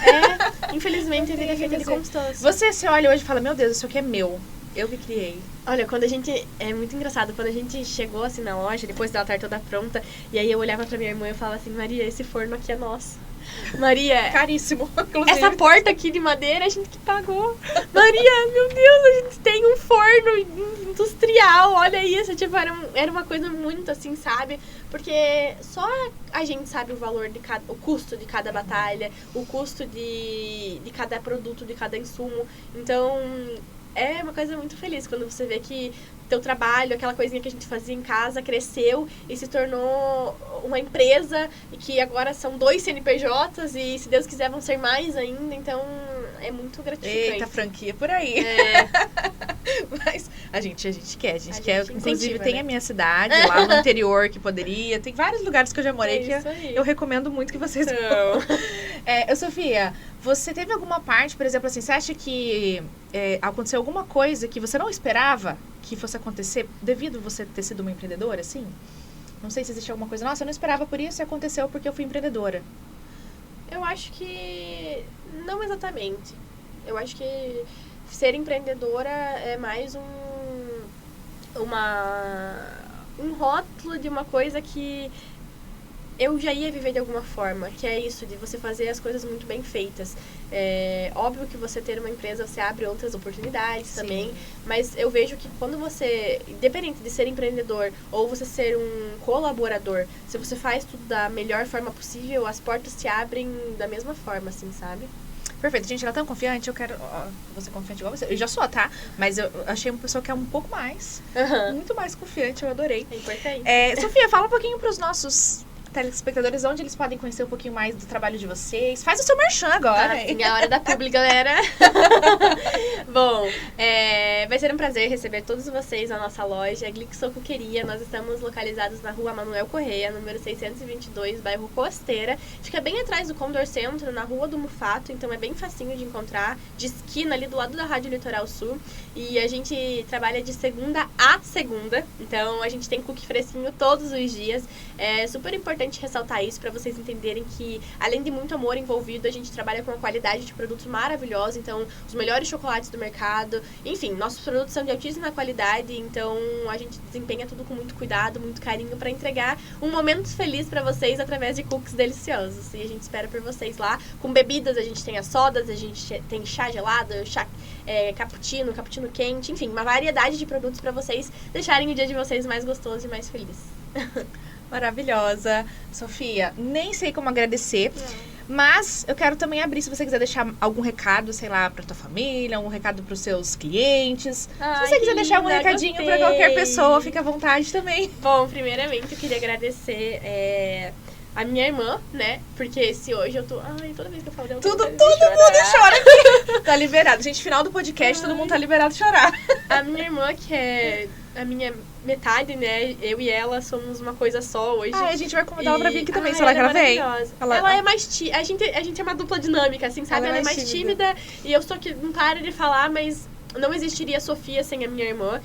Infelizmente, a vida é feita de constância. Você se olha hoje e fala, meu Deus, isso aqui é meu. Eu que criei. Olha, quando a gente... É muito engraçado. Quando a gente chegou, assim, na loja, depois dela estar toda pronta, e aí eu olhava pra minha irmã e falava assim, Maria, esse forno aqui é nosso. Maria... Caríssimo, inclusive. Essa porta aqui de madeira a gente que pagou. Maria, meu Deus, a gente tem um forno industrial. Olha isso, tipo, era uma coisa muito assim, sabe? Porque só a gente sabe o valor o custo de cada batalha, o custo de cada produto, de cada insumo. Então, é uma coisa muito feliz quando você vê que teu trabalho, aquela coisinha que a gente fazia em casa, cresceu e se tornou uma empresa e que agora são 2 CNPJs e, se Deus quiser, vão ser mais ainda. Então, é muito gratificante. Eita, franquia por aí. Mas a gente quer, a gente quer. Inclusive, incentiva, tem né? a minha cidade lá no interior que poderia. Tem vários lugares que eu já morei que isso aí. eu recomendo muito que vocês Então. Sofia, você teve alguma parte, por exemplo, assim, você acha que aconteceu alguma coisa que você não esperava que fosse acontecer devido você ter sido uma empreendedora, assim? Não sei se existe alguma coisa, nossa, eu não esperava por isso e aconteceu porque eu fui empreendedora. Eu acho que não exatamente. Eu acho que ser empreendedora é mais um rótulo de uma coisa que eu já ia viver de alguma forma, que é isso, de você fazer as coisas muito bem feitas. É óbvio que você ter uma empresa, você abre outras oportunidades também, mas eu vejo que quando você, independente de ser empreendedor ou você ser um colaborador, se você faz tudo da melhor forma possível, as portas se abrem da mesma forma, assim, sabe? Perfeito, gente, ela é tão confiante, eu quero vou ser confiante igual você. Eu já sou, tá? Mas eu achei uma pessoa que é um pouco mais, muito mais confiante, eu adorei. É importante. Sofia, fala um pouquinho pros nossos telespectadores onde eles podem conhecer um pouquinho mais do trabalho de vocês. Faz o seu merchan agora. Sim, é a hora da publi, galera. Bom, vai ser um prazer receber todos vocês na nossa loja Glixo Coqueria. Nós estamos localizados na rua Manuel Correia, número 622, bairro Costeira. Fica bem atrás do Condor Centro, na rua do Mufato, então é bem facinho de encontrar, de esquina ali do lado da Rádio Litoral Sul. E a gente trabalha de segunda a segunda, então a gente tem cookie fresquinho todos os dias. É super importante ressaltar isso para vocês entenderem que, além de muito amor envolvido, a gente trabalha com uma qualidade de produtos maravilhosa, então os melhores chocolates do mercado, enfim, nossos produtos são de altíssima qualidade, então a gente desempenha tudo com muito cuidado, muito carinho para entregar um momento feliz para vocês através de cookies deliciosos. E a gente espera por vocês lá. Com bebidas, a gente tem as sodas, a gente tem chá gelado, chá cappuccino quente, enfim, uma variedade de produtos para vocês deixarem o dia de vocês mais gostoso e mais feliz. Maravilhosa. Sofia, nem sei como agradecer, mas eu quero também abrir, se você quiser deixar algum recado, sei lá, pra tua família, um recado pros seus clientes. Se você quiser deixar um recadinho pra qualquer pessoa, fica à vontade também. Bom, primeiramente eu queria agradecer a minha irmã, né? Porque se hoje eu tô... Ai, toda vez que eu falo dela... Todo mundo chora aqui. Tá liberado. Gente, final do podcast, todo mundo tá liberado de chorar. A minha irmã, que é a minha metade, né? Eu e ela somos uma coisa só hoje. A gente vai convidar ela pra vir aqui também, se ela quer vem. Ela é mais tímida. A gente é uma dupla dinâmica, assim, sabe? Ela é mais tímida e eu sou que não paro de falar, mas não existiria a Sofia sem a minha irmã.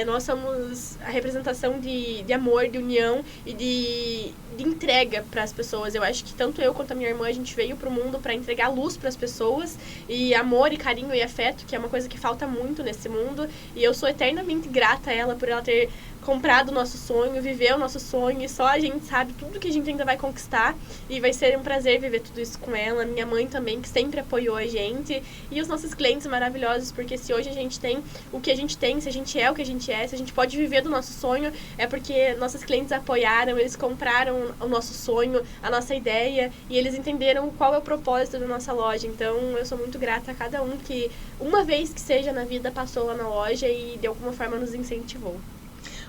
Nós somos a representação de amor, de união e de entrega para as pessoas. Eu acho que tanto eu quanto a minha irmã, a gente veio pro mundo para entregar luz para as pessoas e amor e carinho e afeto, que é uma coisa que falta muito nesse mundo. E eu sou eternamente grata a ela por ela ter comprado o nosso sonho, viver o nosso sonho, e só a gente sabe tudo que a gente ainda vai conquistar, e vai ser um prazer viver tudo isso com ela. Minha mãe também, que sempre apoiou a gente, e os nossos clientes maravilhosos, porque se hoje a gente tem o que a gente tem, se a gente é o que a gente é, se a gente pode viver do nosso sonho, é porque nossos clientes apoiaram, eles compraram o nosso sonho, a nossa ideia, e eles entenderam qual é o propósito da nossa loja. Então eu sou muito grata a cada um que, uma vez que seja na vida, passou lá na loja e de alguma forma nos incentivou.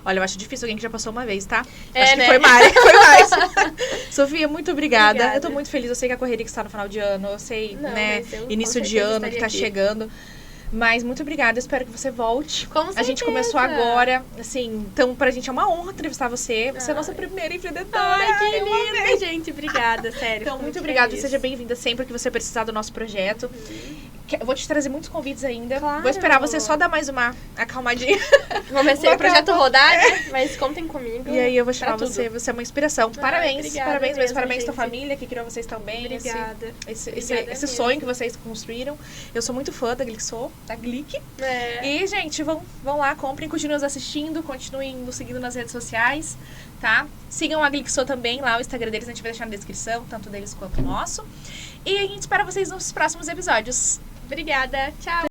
Olha, eu acho difícil alguém que já passou uma vez, tá? É, acho que né? foi mais. Sofia, muito obrigada. Obrigada. Eu tô muito feliz. Eu sei que a correria que está no final de ano, eu sei, Não, né? mas eu, Início com de certeza, ano que tá estaria aqui. chegando. Mas muito obrigada, eu espero que você volte. Com A gente certeza. começou agora, assim, então pra gente é uma honra entrevistar você. Você é a nossa primeira empreendedora. Ai, que Eu amei. linda, gente. Obrigada, sério. Então, fico muito obrigada. feliz. Seja bem-vinda sempre que você precisar do nosso projeto. Eu vou te trazer muitos convites ainda. Claro. Vou esperar você só dar mais uma acalmadinha. Comecei o projeto rodar, né? Mas contem comigo. E aí eu vou chamar pra você. tudo. Você é uma inspiração. Parabéns. Obrigada Parabéns mesmo. mesmo, Parabéns pra gente. família que criou vocês também. Obrigada. Esse Obrigada sonho mesmo. que vocês construíram. Eu sou muito fã da Glixô, da Glick. É. E, gente, vão lá, comprem, continuem nos assistindo, continuem nos seguindo nas redes sociais, tá? Sigam a Glixô também, lá o Instagram deles a gente vai deixar na descrição, tanto deles quanto o nosso. E a gente espera vocês nos próximos episódios. Obrigada. Tchau.